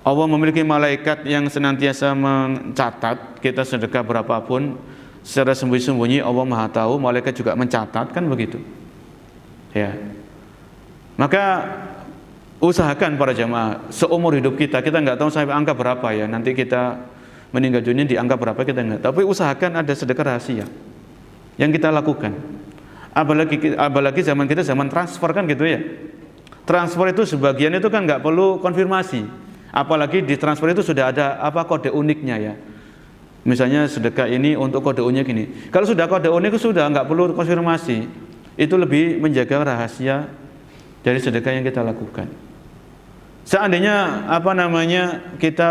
Allah memiliki malaikat yang senantiasa mencatat kita sedekah berapapun secara sembunyi-sembunyi. Allah Maha Tahu, malaikat juga mencatat, kan begitu. Ya. Maka usahakan para jamaah, seumur hidup kita nggak tahu sampai angka berapa ya. Nanti kita meninggal dunia di angka berapa kita nggak tahu. Tapi usahakan ada sedekah rahasia yang kita lakukan. Apalagi zaman kita zaman transfer kan gitu ya. Transfer itu sebagian itu kan nggak perlu konfirmasi. Apalagi di transfer itu sudah ada kode uniknya ya. Misalnya sedekah ini untuk kode unik ini. Kalau sudah kode unik itu sudah nggak perlu konfirmasi. Itu lebih menjaga rahasia dari sedekah yang kita lakukan. Seandainya kita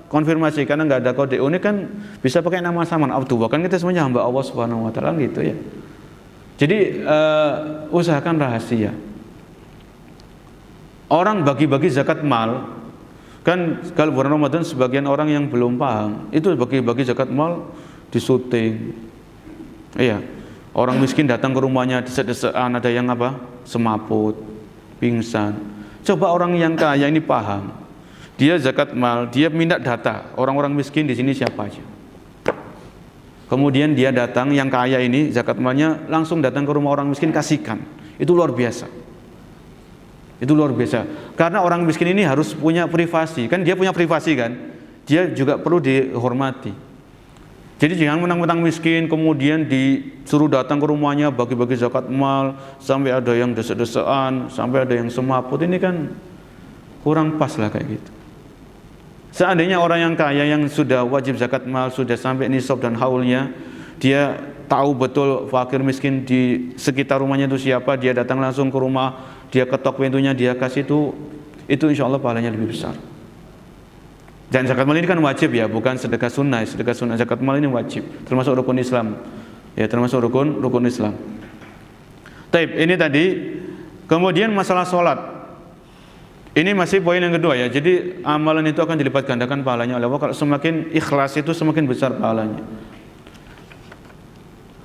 konfirmasi karena nggak ada kode unik kan bisa pakai nama samaran Abdullah, kan kita semuanya hamba Allah Subhanahu wa taala gitu ya. Jadi usahakan rahasia. Orang bagi-bagi zakat mal, kan kalau bulan Ramadan sebagian orang yang belum paham itu bagi-bagi zakat mal disuting. Iya, orang miskin datang ke rumahnya desek-desekan, ada yang semaput, pingsan. Coba orang yang kaya ini paham, dia zakat mal, dia minta data orang-orang miskin di sini siapa aja. Kemudian dia datang, yang kaya ini zakat malnya langsung datang ke rumah orang miskin, kasihkan. Itu luar biasa. Itu luar biasa. Karena orang miskin ini harus punya privasi. Kan dia punya privasi kan. Dia juga perlu dihormati. Jadi jangan menang-menang miskin kemudian disuruh datang ke rumahnya bagi-bagi zakat mal, sampai ada yang desek-desekan, sampai ada yang semaput. Ini kan kurang pas lah kayak gitu. Seandainya orang yang kaya yang sudah wajib zakat mal, sudah sampai nisab dan haulnya, dia tahu betul fakir miskin di sekitar rumahnya itu siapa, dia datang langsung ke rumah, dia ketok pintunya, dia kasih, itu insya Allah pahalanya lebih besar. Dan zakat mal ini kan wajib ya, bukan sedekah sunnah. Sedekah sunnah, zakat mal ini wajib, termasuk rukun Islam. Ya, termasuk rukun Islam. Taib, ini tadi. Kemudian masalah sholat. Ini masih poin yang kedua ya. Jadi amalan itu akan dilipat gandakan pahalanya oleh Allah. Kalau semakin ikhlas itu semakin besar pahalanya.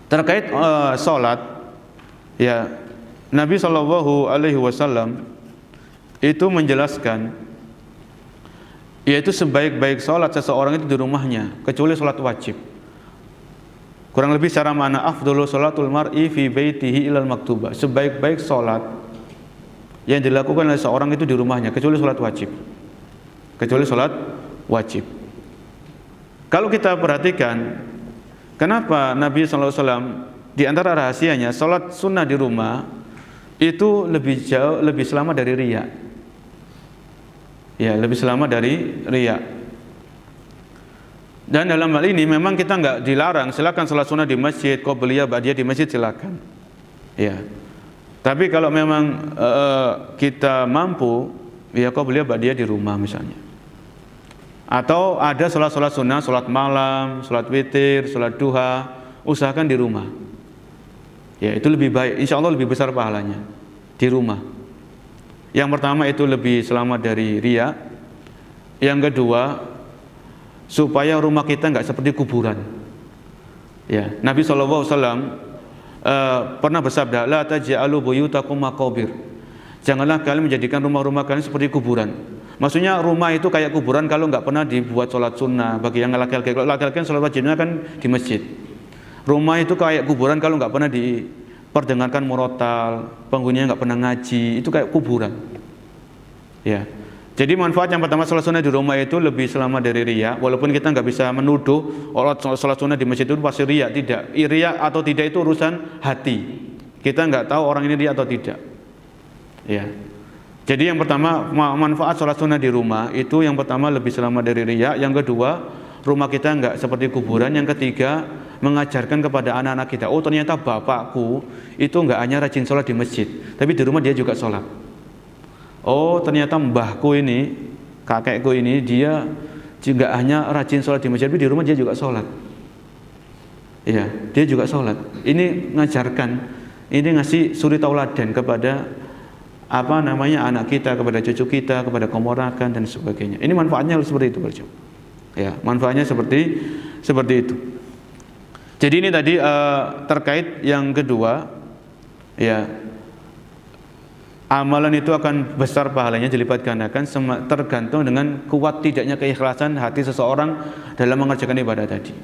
Terkait sholat, ya, Nabi SAW itu menjelaskan, yaitu sebaik-baik sholat seseorang itu di rumahnya, kecuali sholat wajib. Kurang lebih secara mana, afdhalu sholatul mar'i fi baitihi ilal maktubah. Sebaik-baik sholat yang dilakukan oleh seorang itu di rumahnya, kecuali sholat wajib. Kecuali sholat wajib. Kalau kita perhatikan, kenapa Nabi SAW di antara rahasianya sholat sunnah di rumah itu lebih selamat dari riya. Ya, lebih selamat dari riya. Dan dalam hal ini memang kita nggak dilarang, silakan sholat sunnah di masjid, qobliyah, ba'diyah di masjid silakan. Ya. Tapi kalau memang kita mampu, ya qobliyah, ba'diyah di rumah misalnya. Atau ada sholat sunnah, sholat malam, sholat witir, sholat duha, usahakan di rumah. Ya, itu lebih baik, insya Allah lebih besar pahalanya di rumah. Yang pertama itu lebih selamat dari riya. Yang kedua, supaya rumah kita nggak seperti kuburan. Ya, Nabi SAW pernah bersabda, la taj'alu buyutakum maqabir. Janganlah kalian menjadikan rumah-rumah kalian seperti kuburan. Maksudnya rumah itu kayak kuburan kalau nggak pernah dibuat sholat sunnah. Bagi yang laki-laki, kalau laki-laki sholat wajibnya kan di masjid. Rumah itu kayak kuburan kalau nggak pernah diperdengarkan murotal, penghuninya nggak pernah ngaji, itu kayak kuburan. Ya. Jadi manfaat yang pertama, sholat sunnah di rumah itu lebih selamat dari riya. Walaupun kita nggak bisa menuduh sholat sunnah di masjid itu pasti riya, tidak. Riya atau tidak itu urusan hati. Kita nggak tahu orang ini riya atau tidak. Ya. Jadi yang pertama, manfaat sholat sunnah di rumah itu yang pertama lebih selamat dari riya. Yang kedua, rumah kita nggak seperti kuburan. Yang ketiga, mengajarkan kepada anak-anak kita, oh ternyata bapakku itu nggak hanya rajin sholat di masjid, tapi di rumah dia juga sholat. Oh ternyata mbahku ini, kakekku ini, dia juga hanya rajin sholat di masjid, tapi di rumah dia juga sholat. Ya, dia juga sholat. Ini ngajarkan, ini ngasih suri tauladan kepada anak kita, kepada cucu kita, kepada keponakan dan sebagainya. Ini manfaatnya seperti itu, Bro. Ya, manfaatnya seperti itu. Jadi ini tadi terkait yang kedua, ya, amalan itu akan besar pahalanya, dilipat gandakan, tergantung dengan kuat tidaknya keikhlasan hati seseorang dalam mengerjakan ibadah tadi.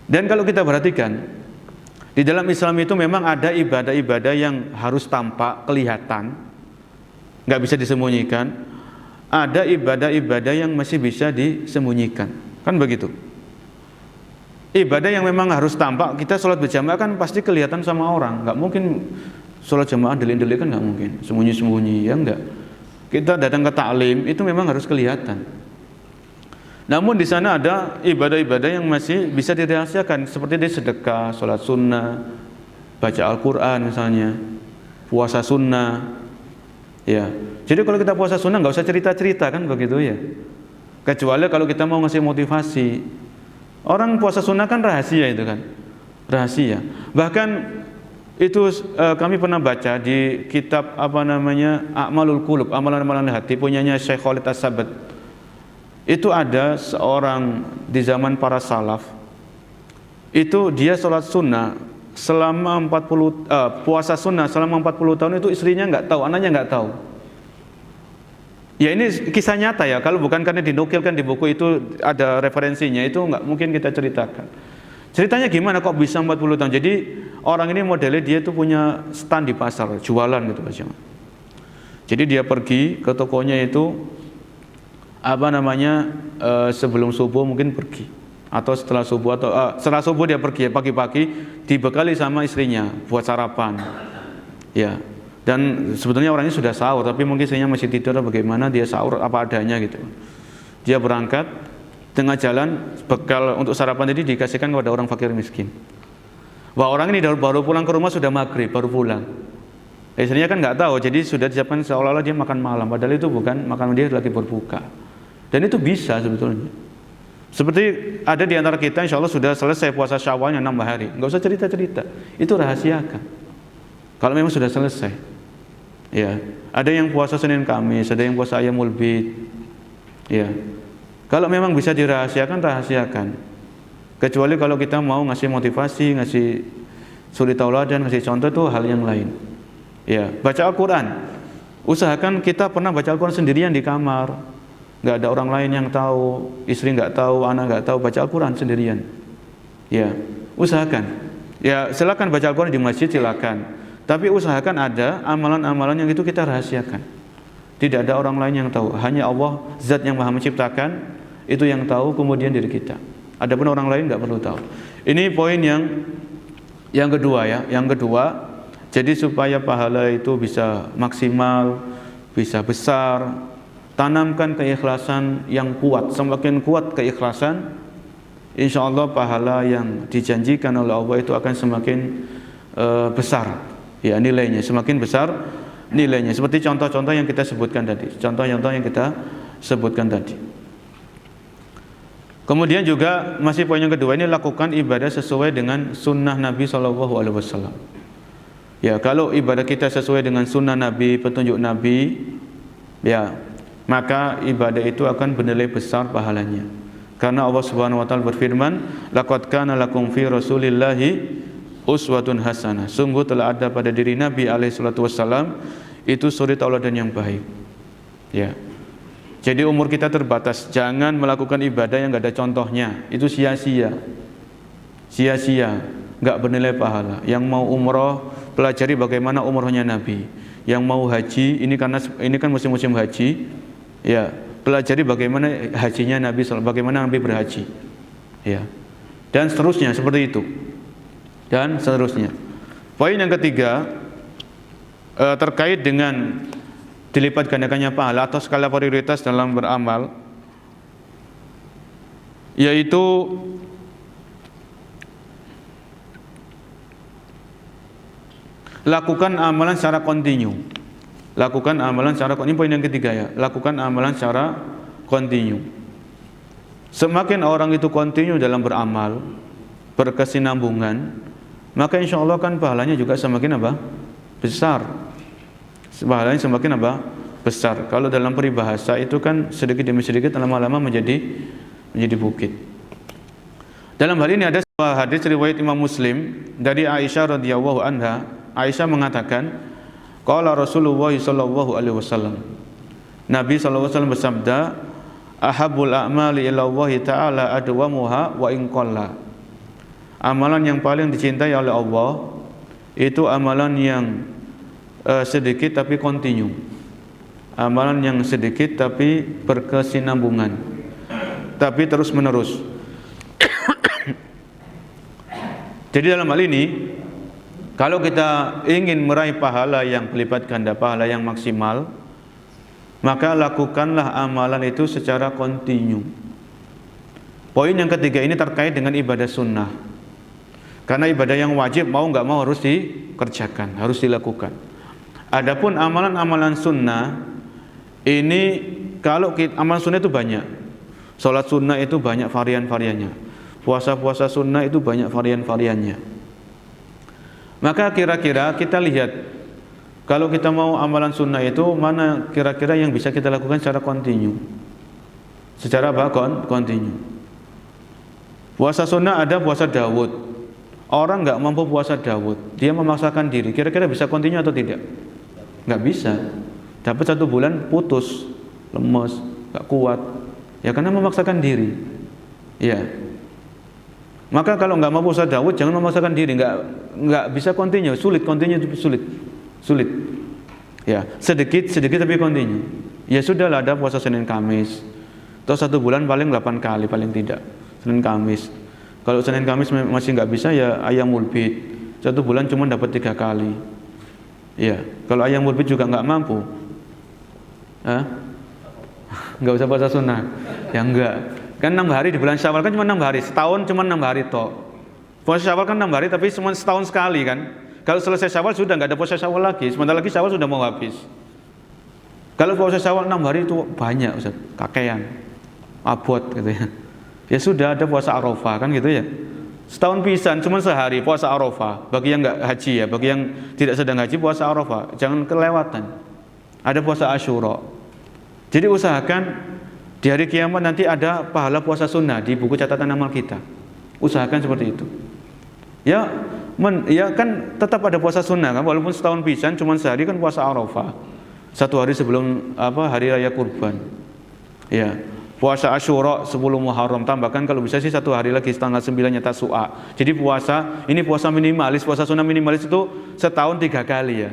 Dan kalau kita perhatikan, di dalam Islam itu memang ada ibadah-ibadah yang harus tampak, kelihatan, nggak bisa disembunyikan. Ada ibadah-ibadah yang masih bisa disembunyikan, kan begitu. Ibadah yang memang harus tampak, kita sholat berjamaah kan pasti kelihatan sama orang, nggak mungkin sholat jamaah delik-delik, kan nggak mungkin, sembunyi-sembunyi, ya enggak. Kita datang ke taklim itu memang harus kelihatan. Namun di sana ada ibadah-ibadah yang masih bisa dirahasiakan, seperti di sedekah, sholat sunnah, baca Al-Quran misalnya, puasa sunnah. Ya, jadi kalau kita puasa sunnah nggak usah cerita-cerita, kan begitu ya. Kecuali kalau kita mau ngasih motivasi. Orang puasa sunnah kan rahasia itu kan, rahasia. Bahkan itu kami pernah baca di kitab A'malul Qulub, amalan-amalan hati, punyanya Syekh Khalid As-Sabat. Itu ada seorang di zaman para salaf, itu dia sholat sunnah selama 40 puasa sunnah selama 40 tahun, itu istrinya nggak tahu, anaknya nggak tahu. Ya ini kisah nyata ya, kalau bukan karena dinukilkan di buku itu ada referensinya, itu nggak mungkin kita ceritakan. Ceritanya gimana kok bisa 40 tahun? Jadi orang ini modelnya dia tuh punya stand di pasar, jualan gitu aja. Jadi dia pergi ke tokonya itu sebelum subuh mungkin pergi, atau setelah subuh, atau setelah subuh dia pergi pagi-pagi, dibekali sama istrinya buat sarapan. Ya. Dan sebetulnya orangnya sudah sahur, tapi mungkin istrinya masih tidur, bagaimana dia sahur apa adanya gitu. Dia berangkat, tengah jalan bekal untuk sarapan tadi dikasihkan kepada orang fakir miskin. Wah, orang ini baru pulang ke rumah sudah maghrib, baru pulang. Istrinya kan nggak tahu, jadi sudah disiapkan seolah-olah dia makan malam, padahal itu bukan, makan dia lagi berbuka. Dan itu bisa sebetulnya. Seperti ada di antara kita insya Allah sudah selesai puasa Syawalnya 6 hari, nggak usah cerita-cerita, itu rahasiakan. Kalau memang sudah selesai, ya. Ada yang puasa Senin Kamis, ada yang puasa Ayyamul Bid, ya. Kalau memang bisa dirahasiakan, rahasiakan. Kecuali kalau kita mau ngasih motivasi, ngasih suri tauladan, ngasih contoh, itu hal yang lain. Ya, baca Al-Quran. Usahakan kita pernah baca Al-Quran sendirian di kamar. Nggak ada orang lain yang tahu, istri nggak tahu, anak nggak tahu, baca Al-Quran sendirian. Ya, usahakan. Ya, silakan baca Al-Quran di masjid, silakan. Tapi usahakan ada amalan-amalan yang itu kita rahasiakan. Tidak ada orang lain yang tahu, hanya Allah, Zat yang Maha Menciptakan, itu yang tahu, kemudian diri kita. Adapun orang lain nggak perlu tahu. Ini poin yang kedua ya. Yang kedua, jadi supaya pahala itu bisa maksimal, bisa besar, tanamkan keikhlasan yang kuat. Semakin kuat keikhlasan, insya Allah pahala yang dijanjikan oleh Allah itu akan semakin besar ya nilainya, semakin besar nilainya. Seperti contoh-contoh yang kita sebutkan tadi, Kemudian juga masih poin yang kedua ini, lakukan ibadah sesuai dengan sunnah Nabi SAW. Ya, kalau ibadah kita sesuai dengan sunnah Nabi, petunjuk Nabi, ya, maka ibadah itu akan bernilai besar pahalanya. Karena Allah Subhanahu wa taala berfirman, laqad kana lakum fi Rasulillahi uswatun hasanah. Sungguh telah ada pada diri Nabi alaihi salatu wasallam itu suri tauladan yang baik. Ya. Jadi umur kita terbatas, jangan melakukan ibadah yang enggak ada contohnya. Itu sia-sia. Sia-sia, enggak bernilai pahala. Yang mau umroh, pelajari bagaimana umrohnya Nabi. Yang mau haji, ini kan musim-musim haji. Ya, pelajari bagaimana hajinya Nabi, bagaimana Nabi berhaji. Ya. Dan seterusnya seperti itu. Dan seterusnya. Poin yang ketiga terkait dengan dilipat gandakannya pahala atau skala prioritas dalam beramal, yaitu lakukan amalan secara kontinu. Lakukan amalan secara, ini poin yang ketiga ya. Lakukan amalan secara continue. Semakin orang itu continue dalam beramal, berkesinambungan, maka insya Allah kan pahalanya juga semakin apa? Besar. Pahalanya semakin apa? Besar. Kalau dalam peribahasa itu kan sedikit demi sedikit lama-lama menjadi bukit. Dalam hal ini ada sebuah hadis riwayat Imam Muslim dari Aisyah radhiyallahu anha. Aisyah mengatakan, qala Rasulullah sallallahu alaihi wasallam. Nabi sallallahu alaihi wasallam bersabda, ahabbul a'mali ila Allah taala adwamuha wa in qalla. Amalan yang paling dicintai oleh Allah itu amalan yang sedikit tapi kontinu. Amalan yang sedikit tapi berkesinambungan, tapi terus menerus. Jadi dalam hal ini, kalau kita ingin meraih pahala yang berlipat ganda, pahala yang maksimal, maka lakukanlah amalan itu secara kontinu. Poin yang ketiga ini terkait dengan ibadah sunnah. Karena ibadah yang wajib mau nggak mau harus dikerjakan, harus dilakukan. Adapun amalan-amalan sunnah ini, kalau amalan sunnah itu banyak. Sholat sunnah itu banyak varian-variannya. Puasa-puasa sunnah itu banyak varian-variannya. Maka kira-kira kita lihat, kalau kita mau amalan sunnah itu mana kira-kira yang bisa kita lakukan secara kontinu. Secara apa? Kontinu. Puasa sunnah ada puasa Daud. Orang nggak mampu puasa Daud, dia memaksakan diri. Kira-kira bisa kontinu atau tidak? Nggak bisa. Dapat 1 bulan putus, lemes, nggak kuat. Ya karena memaksakan diri. Ya. Maka kalau nggak mau puasa Daud, jangan memaksakan diri. Nggak bisa kontinu, sulit sulit. Ya, sedikit tapi kontinu. Ya sudahlah, ada puasa Senin Kamis. Atau 1 bulan paling 8 kali paling tidak. Senin Kamis. Kalau Senin Kamis masih nggak bisa, ya Ayyamul Bid. 1 bulan cuma dapat 3 kali. Ya, kalau Ayyamul Bid juga nggak mampu, nggak usah puasa sunnah. Ya enggak. Kan 6 hari di bulan Syawal kan cuma 6 hari, setahun cuma 6 hari toh. Puasa Syawal kan 6 hari tapi cuma setahun sekali kan. Kalau selesai Syawal sudah nggak ada puasa Syawal lagi, sebentar lagi Syawal sudah mau habis. Kalau puasa Syawal 6 hari itu banyak, Ustaz, kakean, abot gitu ya. Ya sudah, ada puasa Arafah kan gitu ya. Setahun pisan cuma sehari puasa Arafah. Bagi yang nggak haji ya, bagi yang tidak sedang haji puasa Arafah, jangan kelewatan. Ada puasa Asyura. Jadi usahakan di hari kiamat nanti ada pahala puasa sunnah di buku catatan amal kita. Usahakan seperti itu. Ya kan tetap ada puasa sunnah kan, walaupun setahun pisan cuma sehari kan puasa Arafah. 1 hari sebelum hari raya kurban. Ya. Puasa Asyura 10 Muharram, tambahkan kalau bisa sih 1 hari lagi tanggal 9-nya Tasu'a. Jadi ini puasa minimalis, puasa sunnah minimalis itu setahun 3 kali ya.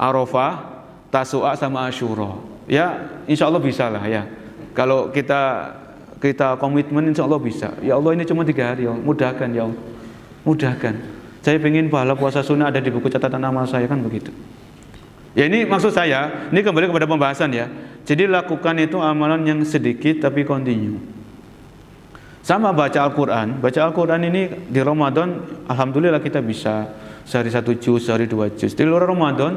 Arafah, Tasu'a sama Asyura. Ya, insya Allah bisa lah ya. Kalau kita komitmen, insya Allah bisa. Ya Allah, ini cuma 3 hari, ya Allah. Mudahkan ya Allah. Mudahkan. Saya ingin pahala puasa sunnah ada di buku catatan amal saya, kan begitu. Ya ini maksud saya, ini kembali kepada pembahasan ya. Jadi lakukan itu amalan yang sedikit tapi kontinu. Sama baca Al-Quran. Baca Al-Quran ini di Ramadan, alhamdulillah kita bisa sehari 1 juz, sehari 2 juz. Di luar Ramadan,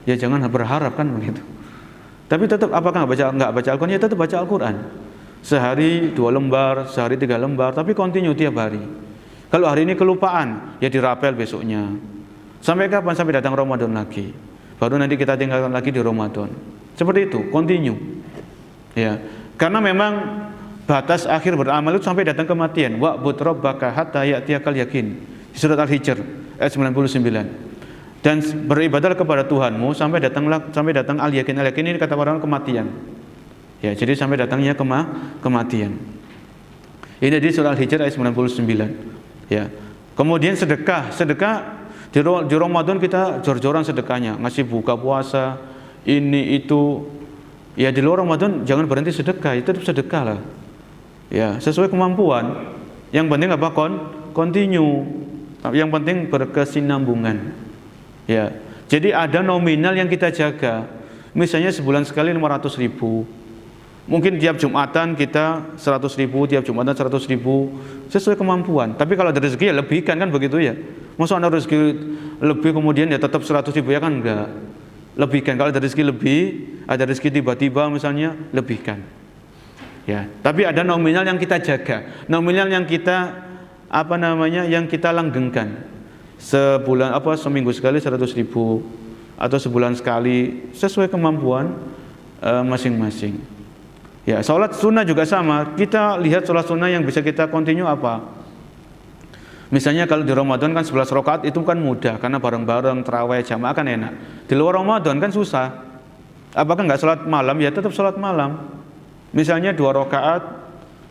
ya jangan berharap kan begitu. Tapi tetap apakah nggak baca Al-Quran? Ya tetap baca Al-Quran. Sehari 2 lembar, sehari 3 lembar, tapi kontinu tiap hari. Kalau hari ini kelupaan, ya dirapel besoknya. Sampai kapan? Sampai datang Ramadan lagi. Baru nanti kita tinggalkan lagi di Ramadan. Seperti itu, kontinu. Ya, karena memang batas akhir beramal itu sampai datang kematian. Wa'bud rabbaka hatta ya'tiyakal yakin. Di surat Al-Hijr ayat 99. Dan beribadahlah kepada Tuhanmu sampai datang al-yakin. Al-yakin ini kata orang kematian. Ya, jadi sampai datangnya kematian. Ini di surah Al-Hijr ayat 99. Ya. Kemudian sedekah di Ramadan kita jor-joran sedekahnya, ngasih buka puasa, ini itu. Ya di luar Ramadan jangan berhenti sedekah, itu tetap sedekah lah. Ya, sesuai kemampuan. Yang penting apa? Continue. Yang penting berkesinambungan. Ya. Jadi ada nominal yang kita jaga. Misalnya sebulan sekali 500.000. Mungkin tiap Jumatan kita 100.000, tiap Jumatan 100.000, sesuai kemampuan. Tapi kalau ada rezeki ya lebihkan, kan begitu ya. Masa ada rezeki lebih kemudian ya tetap 100.000, ya kan enggak. Lebihkan. Kalau ada rezeki lebih, ada rezeki tiba-tiba misalnya, lebihkan. Ya, tapi ada nominal yang kita jaga, nominal yang kita yang kita langgengkan. Sebulan seminggu sekali 100.000 atau sebulan sekali sesuai kemampuan masing-masing. Ya, sholat sunnah juga sama. Kita lihat sholat sunnah yang bisa kita continue apa. Misalnya kalau di Ramadan kan 11 rakaat itu kan mudah karena bareng-bareng tarawih jamaah kan enak. Di luar Ramadan kan susah. Apakah nggak sholat malam? Ya tetap sholat malam. Misalnya 2 rakaat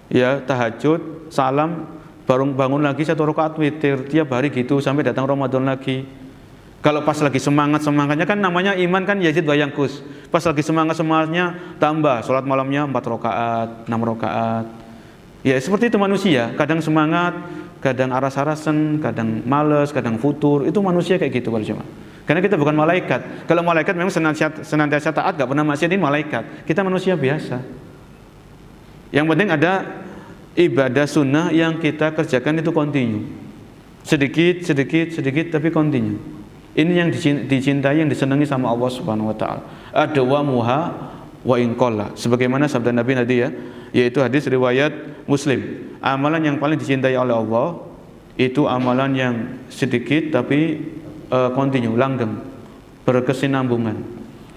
ya tahajud, salam, baru bangun lagi 1 rakaat witir, tiap hari gitu sampai datang Ramadan lagi. Kalau pas lagi semangatnya kan namanya iman kan yazid wa yanqus. Pas lagi semangatnya tambah, sholat malamnya 4 rakaat, 6 rakaat. Ya seperti itu manusia, kadang semangat, kadang aras-arasan, kadang males, kadang futur. Itu manusia kayak gitu kalau cuma. Karena kita bukan malaikat. Kalau malaikat memang senantiasa taat, gak pernah maksiat, ini malaikat. Kita manusia biasa. Yang penting ada ibadah sunnah yang kita kerjakan itu continue. Sedikit tapi continue. Ini yang dicintai, yang disenangi sama Allah Subhanahu wa taala. Adwamuha wa in qalla. Sebagaimana sabda Nabi tadi ya, yaitu hadis riwayat Muslim. Amalan yang paling dicintai oleh Allah itu amalan yang sedikit tapi continue, langgeng, berkesinambungan.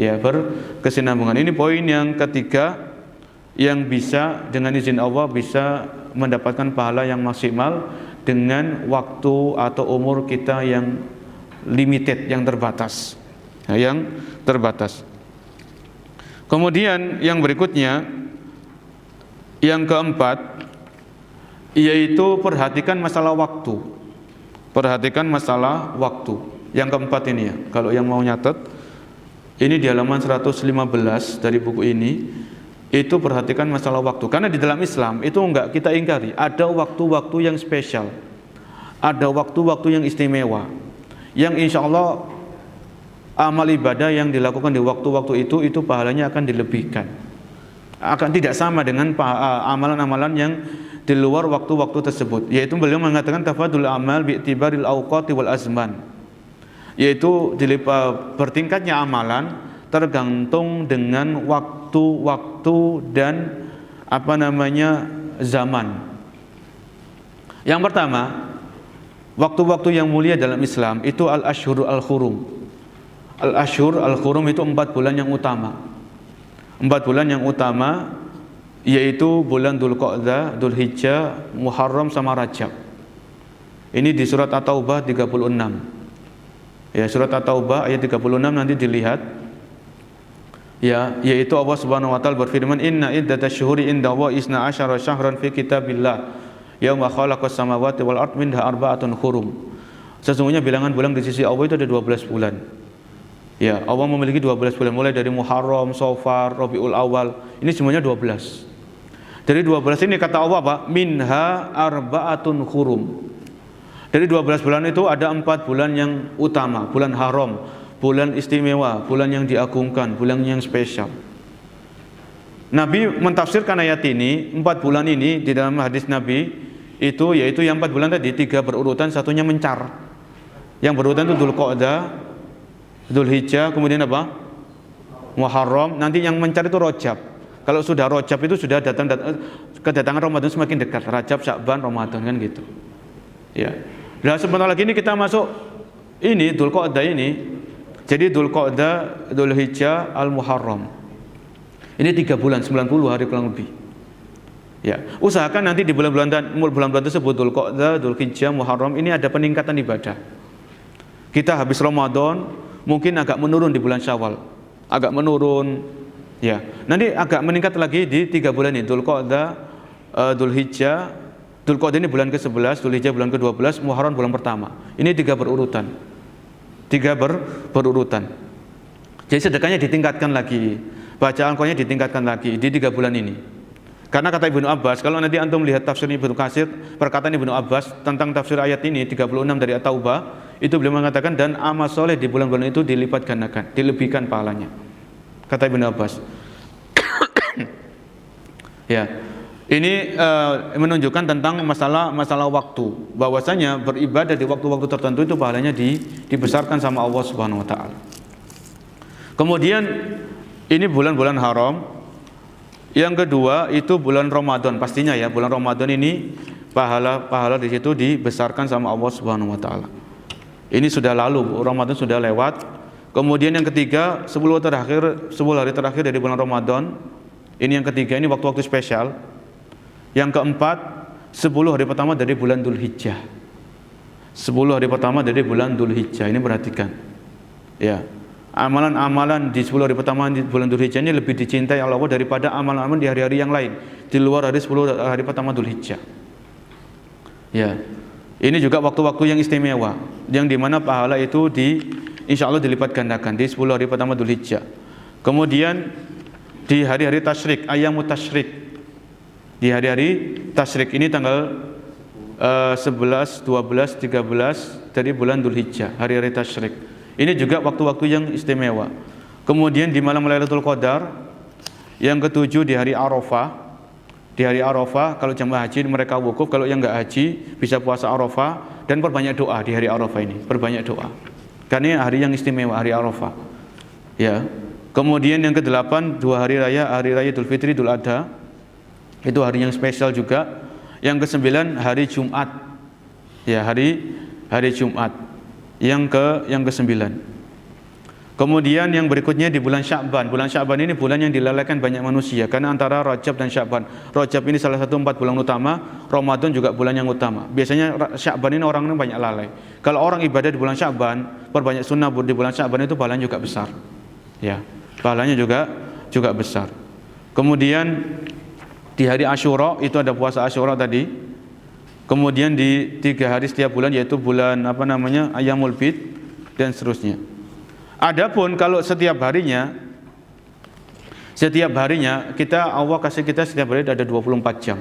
Ya, berkesinambungan. Ini poin yang ketiga yang bisa dengan izin Allah bisa mendapatkan pahala yang maksimal dengan waktu atau umur kita yang limited, yang terbatas. Nah, yang terbatas. Kemudian yang berikutnya, yang keempat, yaitu perhatikan masalah waktu. Perhatikan masalah waktu. Yang keempat ini ya, kalau yang mau nyatet, ini di halaman 115 dari buku ini. Itu perhatikan masalah waktu. Karena di dalam Islam itu enggak kita ingkari, ada waktu-waktu yang spesial, ada waktu-waktu yang istimewa, yang insya Allah amal ibadah yang dilakukan di waktu-waktu itu pahalanya akan dilebihkan, akan tidak sama dengan amalan-amalan yang di luar waktu-waktu tersebut. Yaitu beliau mengatakan tafadul amal bi'tibaril awqati wal azman, yaitu bertingkatnya amalan tergantung dengan waktu-waktu dan zaman. Yang pertama, waktu-waktu yang mulia dalam Islam itu al-ashhur al-hurum. Al-ashhur al-hurum itu 4 bulan yang utama. 4 bulan yang utama yaitu bulan Dzulqa'dah, Dzulhijjah, Muharram sama Rajab. Ini di surat At-Taubah 36. Ya, surat At-Taubah ayat 36 nanti dilihat. Ya, yaitu Allah Subhanahu wa taala berfirman, "Inna iddatash syuhuri indallahi 12 syahran fi kitabillah yauma khalaqas samawati wal ardh minha arba'atun hurum." Sesungguhnya bilangan bulan di sisi Allah itu ada 12 bulan. Ya, Allah memiliki 12 bulan mulai dari Muharram, Safar, Rabiul Awal. Ini semuanya 12. Dari 12 ini kata Allah apa? Minha arba'atun hurum. Dari 12 bulan itu ada 4 bulan yang utama, bulan haram, bulan istimewa, bulan yang diagungkan, bulan yang spesial. Nabi mentafsirkan ayat ini, 4 bulan ini di dalam hadis Nabi itu yaitu yang 4 bulan tadi 3 berurutan, satunya mencar. Yang berurutan itu Dzulqa'dah, Dzulhijjah, kemudian apa? Muharram, nanti yang mencar itu Rajab. Kalau sudah Rajab itu sudah kedatangan Ramadan semakin dekat, Rajab, Sya'ban, Ramadan kan gitu. Ya. Nah, sebentar lagi ini kita masuk ini Dzulqa'dah ini. Jadi Dzulqa'dah, Dzulhijjah, Al-Muharram. Ini 3 bulan, 90 hari kurang lebih. Ya, usahakan nanti di bulan-bulan tersebut Dzulqa'dah, Dzulhijjah, Muharram ini ada peningkatan ibadah. Kita habis Ramadan mungkin agak menurun di bulan Syawal. Agak menurun. Ya. Nanti agak meningkat lagi di 3 bulan ini, Dzulqa'dah, Dzulhijjah. Dzulqa'dah ini bulan ke-11, Dzulhijjah bulan ke-12, Muharram bulan pertama. Ini 3 berurutan. 3 berurutan. Jadi sedekahnya ditingkatkan lagi, bacaan Al-Qur'annya ditingkatkan lagi di 3 bulan ini. Karena kata Ibnu Abbas, kalau nanti antum lihat tafsir Ibnu Katsir, perkataan Ibnu Abbas tentang tafsir ayat ini 36 dari At-Taubah, itu beliau mengatakan dan amal soleh di bulan-bulan itu dilipat gandakan, dilebihkan pahalanya. Kata Ibnu Abbas. Ya. Ini menunjukkan tentang masalah waktu, bahwasanya beribadah di waktu-waktu tertentu itu pahalanya dibesarkan sama Allah Subhanahu wa taala. Kemudian ini bulan-bulan haram Yang kedua itu bulan Ramadan, pastinya ya, bulan Ramadan ini pahala di situ dibesarkan sama Allah Subhanahu wa taala. Ini sudah lalu, Ramadan sudah lewat. Kemudian yang ketiga, 10 hari terakhir dari bulan Ramadan. Ini yang ketiga, ini waktu-waktu spesial. Yang keempat, 10 hari pertama dari bulan Dzulhijjah. 10 hari pertama dari bulan Dzulhijjah. Ini perhatikan. Ya. Amalan-amalan di 10 hari pertama di bulan Dzulhijjah ini lebih dicintai Allah daripada amalan-amalan di hari-hari yang lain di luar dari 10 hari pertama Dzulhijjah. Ya. Ini juga waktu-waktu yang istimewa, yang dimana pahala itu insya Allah dilipat gandakan di 10 hari pertama Dzulhijjah. Kemudian di hari-hari tasyrik, ayyamut tasyrik. Di hari-hari tasyrik ini tanggal 11, 12, 13 dari bulan Dzulhijjah, hari-hari tasyrik. Ini juga waktu-waktu yang istimewa. Kemudian di malam Lailatul Qadar, yang ketujuh di hari Arafah. Di hari Arafah, kalau jemaah haji mereka wukuf, kalau yang enggak haji bisa puasa Arafah dan perbanyak doa di hari Arafah ini, perbanyak doa. Karena hari yang istimewa, hari Arafah. Ya. Kemudian yang kedelapan, hari raya Idul Fitri, Idul Adha. Itu hari yang spesial juga. Yang kesembilan, hari Jumat. Ya, hari Jumat. Yang ke-9. Kemudian yang berikutnya di bulan Sya'ban. Bulan Sya'ban ini bulan yang dilalaikan banyak manusia karena antara Rajab dan Sya'ban. Rajab ini salah satu 4 bulan utama, Ramadan juga bulan yang utama. Biasanya Sya'ban ini orang banyak lalai. Kalau orang ibadah di bulan Sya'ban, perbanyak sunnah di bulan Sya'ban itu pahalanya juga besar. Ya, pahalanya juga besar. Kemudian di hari Asyura itu ada puasa Asyura tadi. Kemudian di 3 hari setiap bulan, yaitu bulan Ayyamul Bid dan seterusnya. Adapun kalau setiap harinya kita, Allah kasih kita setiap hari ada 24 jam.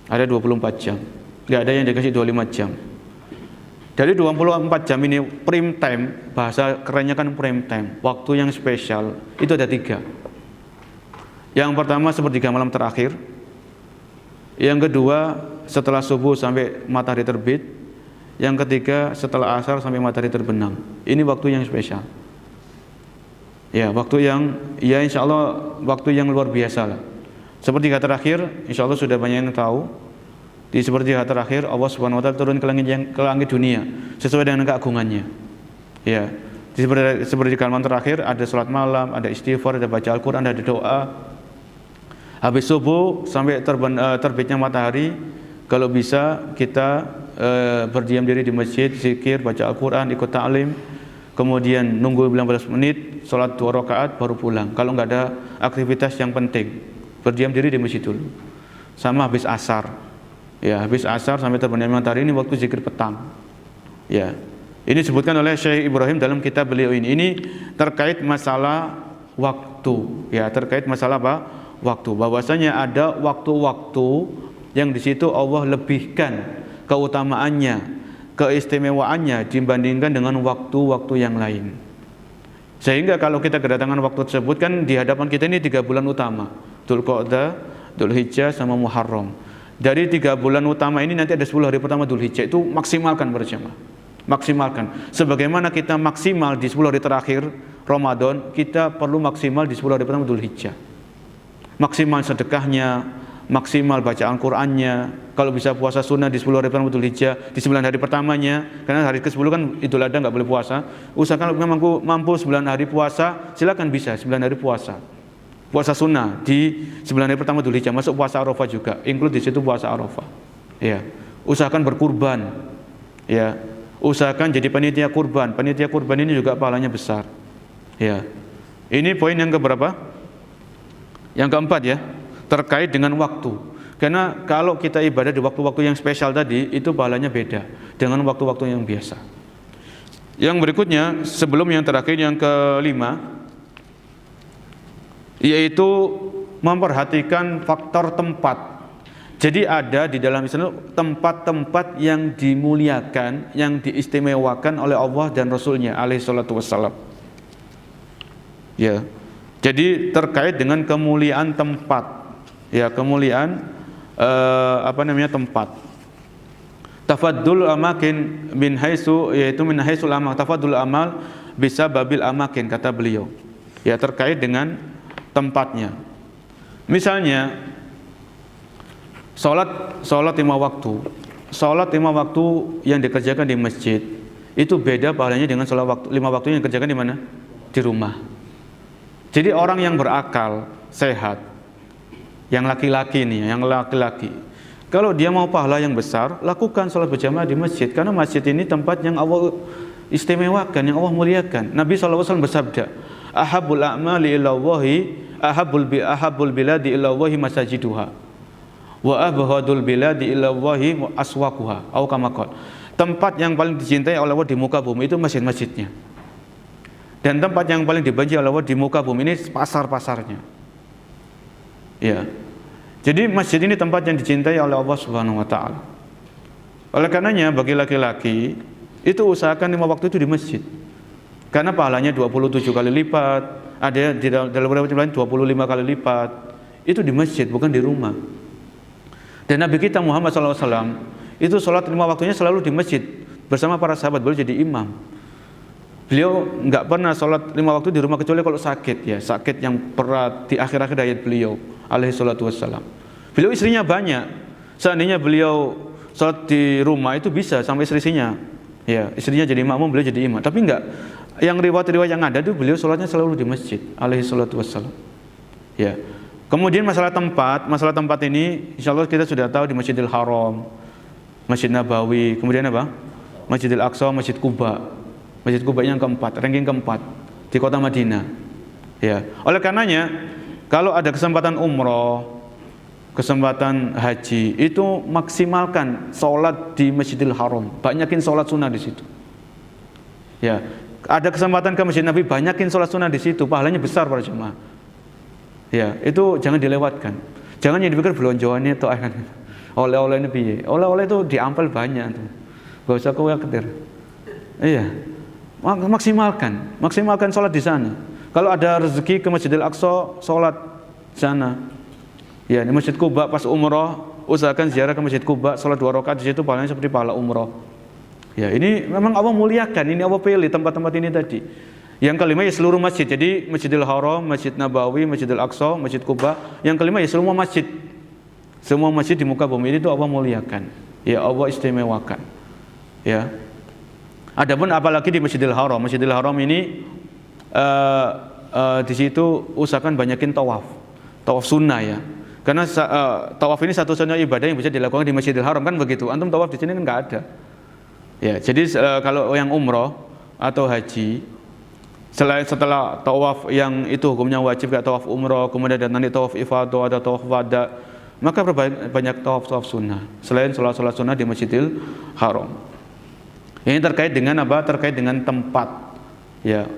Ada 24 jam. Enggak ada yang dikasih 25 jam. Dari 24 jam ini prime time, bahasa kerennya kan prime time, waktu yang spesial, itu ada 3. Yang pertama sepertiga malam terakhir. Yang kedua setelah subuh sampai matahari terbit. Yang ketiga setelah asar sampai matahari terbenam. Ini waktu yang spesial. Ya, waktu yang insya Allah waktu yang luar biasa lah. Sepertiga terakhir insya Allah sudah banyak yang tahu. Di sepertiga terakhir Allah Subhanahu wa taala turun ke langit dunia sesuai dengan keagungannya. Ya. Di sepertiga malam terakhir ada salat malam, ada istighfar, ada baca Al-Qur'an, ada doa. Habis subuh sampai terbitnya matahari, kalau bisa kita berdiam diri di masjid, zikir, baca Al-Quran, ikut ta'lim, kemudian nunggu 15 menit, sholat 2 rakaat baru pulang. Kalau nggak ada aktivitas yang penting, berdiam diri di masjid dulu. Sama habis asar, ya habis asar sampai terbenam matahari, ini waktu zikir petang. Ya, ini disebutkan oleh Syekh Ibrahim dalam kitab beliau ini. Ini terkait masalah waktu, ya terkait masalah apa? Waktu. Bahwasanya ada waktu-waktu yang di situ Allah lebihkan keutamaannya, keistimewaannya dibandingkan dengan waktu-waktu yang lain. Sehingga kalau kita kedatangan waktu tersebut kan di hadapan kita ini 3 bulan utama, Dzulqa'dah, Dzulhijjah sama Muharram. Dari 3 bulan utama ini nanti ada 10 hari pertama Dzulhijjah, itu maksimalkan berjamaah. Maksimalkan. Sebagaimana kita maksimal di 10 hari terakhir Ramadan, kita perlu maksimal di 10 hari pertama Dzulhijjah. Maksimal sedekahnya, maksimal bacaan Qur'annya. Kalau bisa puasa sunnah di 10 hari pertama Dzulhijjah, di 9 hari pertamanya, karena hari ke-10 kan Idul Adha nggak boleh puasa. Usahakan kalau mampu 9 hari puasa, silakan bisa 9 hari puasa. Puasa sunnah di 9 hari pertama Dzulhijjah, masuk puasa Arafah juga, include di situ puasa Arafah. Ya. Usahakan berkurban. Ya. Usahakan jadi panitia kurban. Panitia kurban ini juga pahalanya besar. Ya. Ini poin yang keberapa? Yang keempat ya, terkait dengan waktu. Karena kalau kita ibadah di waktu-waktu yang spesial tadi, itu pahalanya beda dengan waktu-waktu yang biasa. Yang berikutnya, sebelum yang terakhir, yang kelima, yaitu memperhatikan faktor tempat. Jadi ada di dalam Islam tempat-tempat yang dimuliakan, yang diistimewakan oleh Allah dan Rasulnya alaihi salatu wassalam. Ya. Jadi terkait dengan kemuliaan tempat, ya kemuliaan tempat. Tafaddul amakin min haitsu, yaitu min haitsul amal. Tafaddul amal bisa babil amakin, kata beliau. Ya terkait dengan tempatnya. Misalnya sholat 5 waktu. Sholat 5 waktu yang dikerjakan di masjid itu beda pahalanya dengan sholat 5 waktu yang dikerjakan di mana? Di rumah. Jadi orang yang berakal, sehat, yang laki-laki nih, kalau dia mau pahala yang besar, lakukan sholat berjamaah di masjid, karena masjid ini tempat yang Allah istimewakan, yang Allah muliakan. Nabi SAW bersabda, ahabul a'mali ilallahi ahabul biladi ilallahi masajiduha wa abghadul biladi ilallahi aswaquha atau kama qala. Tempat yang paling dicintai oleh Allah di muka bumi itu masjid-masjidnya, dan tempat yang paling dibenci oleh Allah di muka bumi ini pasar-pasarnya. Ya. Jadi masjid ini tempat yang dicintai oleh Allah Subhanahu wa taala. Oleh karenanya bagi laki-laki itu usahakan 5 waktu itu di masjid. Karena pahalanya 27 kali lipat, ada di dalam beberapa lain 25 kali lipat. Itu di masjid, bukan di rumah. Dan Nabi kita Muhammad SAW itu sholat 5 waktunya selalu di masjid bersama para sahabat, beliau jadi imam. Beliau nggak pernah sholat 5 waktu di rumah kecuali kalau sakit, ya, sakit yang berat di akhir-akhir hayat beliau alaihi salatu wassalam. Beliau istrinya banyak. Seandainya beliau sholat di rumah itu bisa sampai istrinya. Ya, istrinya jadi makmum, beliau jadi imam. Tapi enggak. Yang riwayat-riwayat yang ada itu beliau sholatnya selalu di masjid alaihi salatu wassalam. Ya. Kemudian masalah tempat ini insyaallah kita sudah tahu di Masjidil Haram, Masjid Nabawi, kemudian apa? Masjidil Aqsa, Masjid Quba. Masjid Quba yang keempat, ranking keempat di kota Madinah. Ya. Oleh karenanya kalau ada kesempatan umroh, kesempatan haji, itu maksimalkan sholat di Masjidil Haram, banyakin sholat sunnah di situ. Ya, ada kesempatan ke Masjid Nabi, banyakin sholat sunnah di situ, pahalanya besar para jemaah. Ya, itu jangan dilewatkan. Jangan yang dipikir belonjoannya atau oleh-oleh ini piye. Oleh-oleh itu diampel banyak tuh. Gak usah khawatir. Iya, maksimalkan sholat di sana. Kalau ada rezeki ke Masjidil Aqsa, sholat sana. Ya, di Masjid Quba pas umroh, usahakan ziarah ke Masjid Quba, sholat 2 rakaat di situ, pahalanya seperti pahala umroh. Ya, ini memang Allah muliakan, ini Allah pilih tempat-tempat ini tadi. Yang kelima ya seluruh masjid. Jadi Masjidil Haram, Masjid Nabawi, Masjidil Aqsa, Masjid Quba. Yang kelima ya semua masjid. Semua masjid di muka bumi ini itu Allah muliakan. Ya, Allah istimewakan. Ya. Adapun apalagi di Masjidil Haram. Masjidil Haram ini di situ usahakan banyakin tawaf sunnah, ya. Karena tawaf ini satu-satunya ibadah yang bisa dilakukan di Masjidil Haram, kan begitu. Antum tawaf di sini kan nggak ada. Ya, jadi kalau yang umroh atau haji, setelah tawaf yang itu hukumnya wajib kayak tawaf umroh, kemudian ada nanti tawaf ifadah, ada tawaf wada, maka banyak tawaf sunnah selain sholat sunnah di Masjidil Haram. Ini terkait dengan apa? Terkait dengan tempat, ya.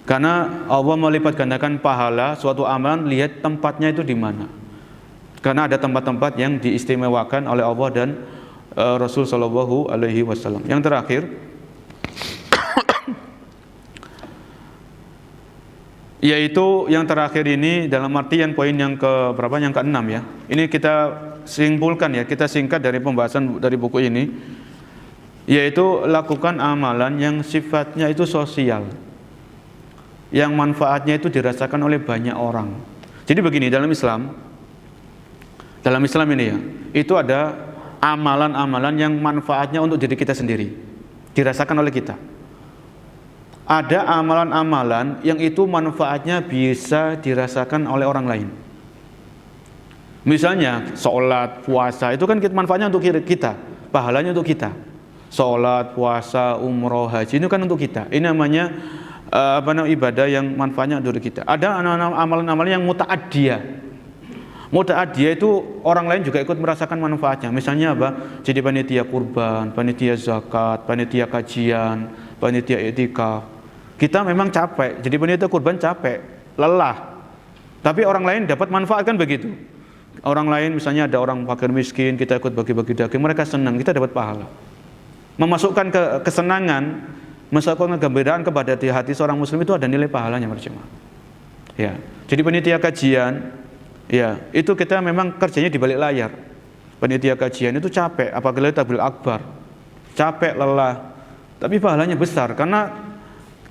Karena Allah melipat gandakan pahala suatu amalan, lihat tempatnya itu di mana. Karena ada tempat-tempat yang diistimewakan oleh Allah dan Rasul Shallallahu Alaihi Wasallam. Yang terakhir, yaitu yang terakhir ini dalam artian poin yang ke berapa? Yang ke-6, ya. Ini kita simpulkan, ya, kita singkat dari pembahasan dari buku ini, yaitu lakukan amalan yang sifatnya itu sosial, yang manfaatnya itu dirasakan oleh banyak orang. Jadi begini, dalam Islam ini, ya, itu ada amalan-amalan yang manfaatnya untuk diri kita sendiri, dirasakan oleh kita. Ada amalan-amalan yang itu manfaatnya bisa dirasakan oleh orang lain. Misalnya sholat, puasa, itu kan manfaatnya untuk kita, pahalanya untuk kita. Sholat, puasa, umroh, haji, itu kan untuk kita. Ini namanya ibadah yang manfaatnya untuk kita. Ada amalan-amalan yang muta'addiyah. Muta'addiyah itu orang lain juga ikut merasakan manfaatnya. Misalnya apa? Jadi panitia kurban, panitia zakat, panitia kajian, panitia i'tikaf. Kita memang capek, jadi panitia kurban capek, lelah. Tapi orang lain dapat manfaat, kan begitu. Orang lain misalnya ada orang fakir miskin, kita ikut bagi-bagi daging, mereka senang, kita dapat pahala. Memasukkan kesenangan, memasukkan kegembiraan kepada hati seorang muslim itu ada nilai pahalanya, berjemaah. Ya. Jadi panitia kajian, ya, itu kita memang kerjanya di balik layar. Panitia kajian itu capek, apabila tabligh akbar, capek, lelah, tapi pahalanya besar karena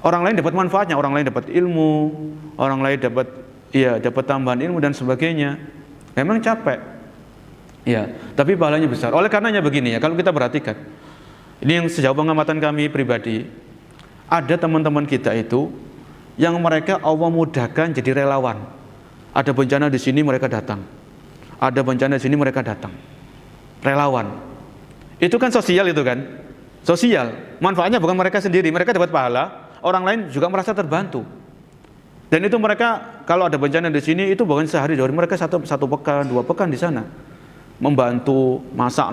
orang lain dapat manfaatnya, orang lain dapat ilmu, orang lain dapat ya dapat tambahan ilmu dan sebagainya. Memang capek. Ya, tapi pahalanya besar. Oleh karenanya begini ya, kalau kita perhatikan, ini yang sejauh pengamatan kami pribadi, ada teman-teman kita itu yang mereka Allah mudahkan jadi relawan. Ada bencana di sini mereka datang. Ada bencana di sini mereka datang. Relawan. Itu kan sosial itu kan? Sosial. Manfaatnya bukan mereka sendiri, mereka dapat pahala, orang lain juga merasa terbantu. Dan itu mereka kalau ada bencana di sini itu bukan sehari dua hari, mereka satu pekan, 2 pekan di sana. Membantu, masak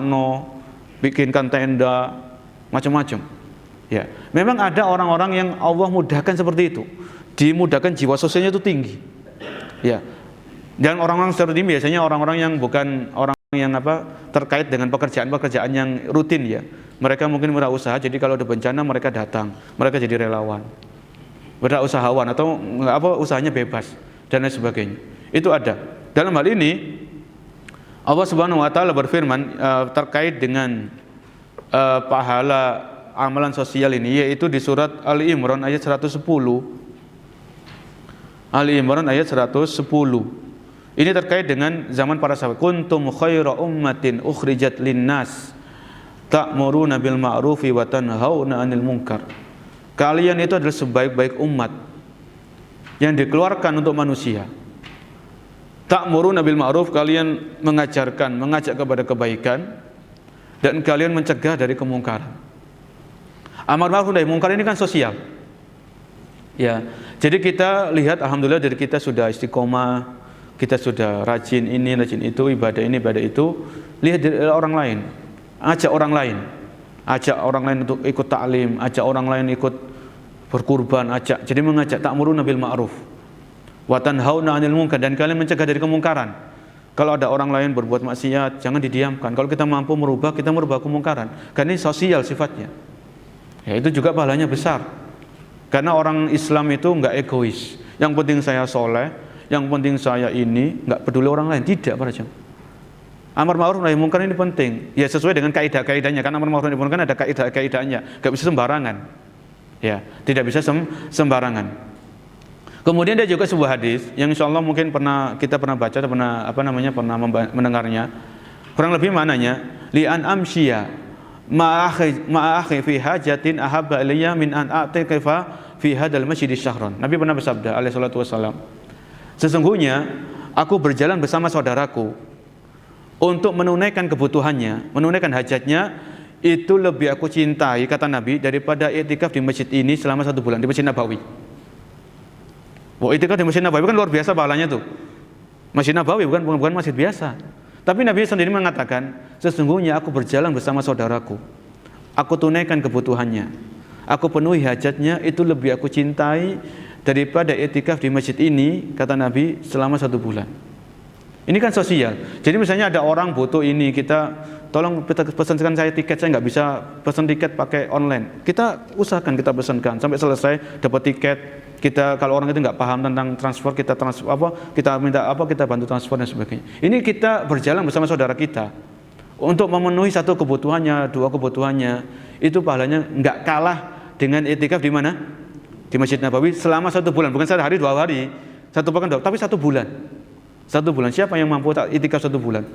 bikinkan tenda, macam-macam. Ya, memang ada orang-orang yang Allah mudahkan seperti itu. Dimudahkan jiwa sosialnya itu tinggi. Ya. Dan orang-orang seperti ini biasanya orang-orang yang bukan orang yang terkait dengan pekerjaan-pekerjaan yang rutin ya. Mereka mungkin berusaha, jadi kalau ada bencana mereka datang, mereka jadi relawan. Berusahawan atau usahanya bebas dan lain sebagainya. Itu ada. Dalam hal ini Allah Subhanahu wa taala berfirman terkait dengan pahala amalan sosial ini, yaitu di surat Ali Imran ayat 110. Ali Imran ayat 110. Ini terkait dengan zaman para sahabat. Kuntum khaira ummatin ukhrijat linnas ta'muruna bil ma'rufi wa tanhauna 'anil munkar. Kalian itu adalah sebaik-baik umat yang dikeluarkan untuk manusia. Ta'muruna bil ma'ruf, kalian mengajak kepada kebaikan dan kalian mencegah dari kemungkaran. Amar ma'ruf nahi mungkar ini kan sosial. Ya. Jadi kita lihat alhamdulillah dari kita sudah istiqomah, kita sudah rajin ini, rajin itu, ibadah ini, ibadah itu. Lihat dari orang lain, ajak orang lain untuk ikut taklim, ajak orang lain ikut berkurban, jadi mengajak ta'muruna bil ma'ruf wa tanhauna 'anil munkar, dan kalian mencegah dari kemungkaran. Kalau ada orang lain berbuat maksiat, jangan didiamkan. Kalau kita mampu merubah, kita merubah kemungkaran. Karena ini sosial sifatnya. Ya, itu juga pahalanya besar. Karena orang Islam itu enggak egois. Yang penting saya soleh, yang penting saya ini, enggak peduli orang lain. Tidak, para jemaah. Amar ma'ruf nahi munkar ini penting. Ya sesuai dengan kaidah-kaidahnya. Karena amar ma'ruf nahi munkar ada kaidah-kaidahnya. Enggak bisa sembarangan. Ya, tidak bisa sembarangan. Kemudian ada juga sebuah hadis yang insyaallah mungkin kita pernah baca atau pernah mendengarnya. Kurang lebih maknanya, li an amshiya ma'akhi fi hajatin ahabba ilayya min an a'tiqifa fi hadzal masjid syahran. Nabi pernah bersabda alaihi salatu wasallam, sesungguhnya aku berjalan bersama saudaraku untuk menunaikan kebutuhannya, menunaikan hajatnya, itu lebih aku cintai, kata Nabi, daripada i'tikaf di masjid ini selama 1 bulan, di Masjid Nabawi. Wah, i'tikaf di Masjid Nabawi kan luar biasa pahalanya tuh. Masjid Nabawi bukan masjid biasa. Tapi Nabi sendiri mengatakan, sesungguhnya aku berjalan bersama saudaraku, aku tunaikan kebutuhannya, aku penuhi hajatnya, itu lebih aku cintai daripada i'tikaf di masjid ini, kata Nabi, selama 1 bulan. Ini kan sosial. Jadi misalnya ada orang butuh ini, kita tolong pesankan saya tiket, saya nggak bisa pesan tiket pakai online. Kita usahakan, kita pesankan sampai selesai dapat tiket. Kita kalau orang itu nggak paham tentang transfer, kita kita bantu transfer dan sebagainya. Ini kita berjalan bersama saudara kita untuk memenuhi 1 kebutuhannya, 2 kebutuhannya. Itu pahalanya nggak kalah dengan i'tikaf di mana? Di Masjid Nabawi selama 1 bulan, bukan 1 hari 2 hari, 1 pekan, tapi 1 bulan. 1 bulan. Siapa yang mampu i'tikaf 1 bulan?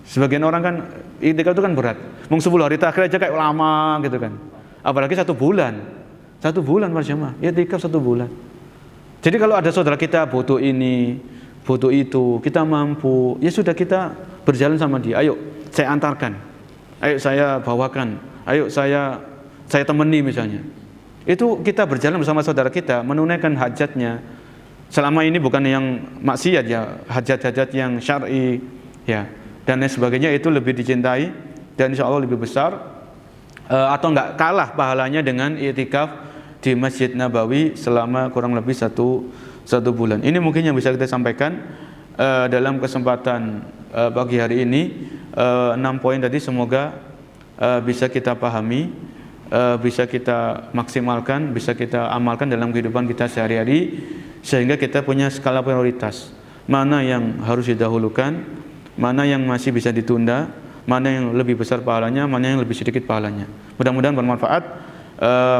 Sebagian orang kan i'tikaf itu kan berat. Mung 10 hari terakhir aja kayak lama gitu kan. Apalagi 1 bulan. 1 bulan berjamaah, i'tikaf 1 bulan. Jadi kalau ada saudara kita butuh ini, butuh itu, kita mampu, ya sudah kita berjalan sama dia. Ayo saya antarkan. Ayo saya bawakan. Ayo saya temani misalnya. Itu kita berjalan bersama saudara kita menunaikan hajatnya. Selama ini bukan yang maksiat ya, hajat-hajat yang syar'i ya, dan lain sebagainya, itu lebih dicintai dan insya Allah lebih besar atau enggak kalah pahalanya dengan i'tikaf di Masjid Nabawi selama kurang lebih satu bulan. Ini mungkin yang bisa kita sampaikan dalam kesempatan pagi hari ini. 6 poin tadi semoga bisa kita pahami, bisa kita maksimalkan, bisa kita amalkan dalam kehidupan kita sehari-hari, sehingga kita punya skala prioritas. Mana yang harus didahulukan, mana yang masih bisa ditunda, mana yang lebih besar pahalanya, mana yang lebih sedikit pahalanya. Mudah-mudahan bermanfaat.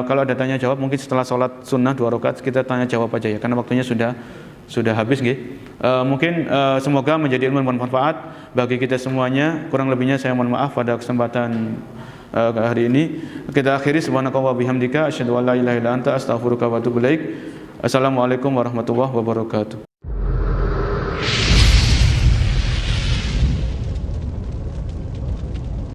Kalau ada tanya jawab mungkin setelah sholat sunnah 2 rakaat kita tanya jawab aja ya, karena waktunya sudah sudah habis nggih. Mungkin semoga menjadi ilmu yang bermanfaat bagi kita semuanya. Kurang lebihnya saya mohon maaf pada kesempatan hari ini. Kita akhiri, subhanakallahumma wa bihamdika asyhadu an la ilaha illa anta astaghfiruka wa atubu ilaik. Assalamualaikum warahmatullahi wabarakatuh.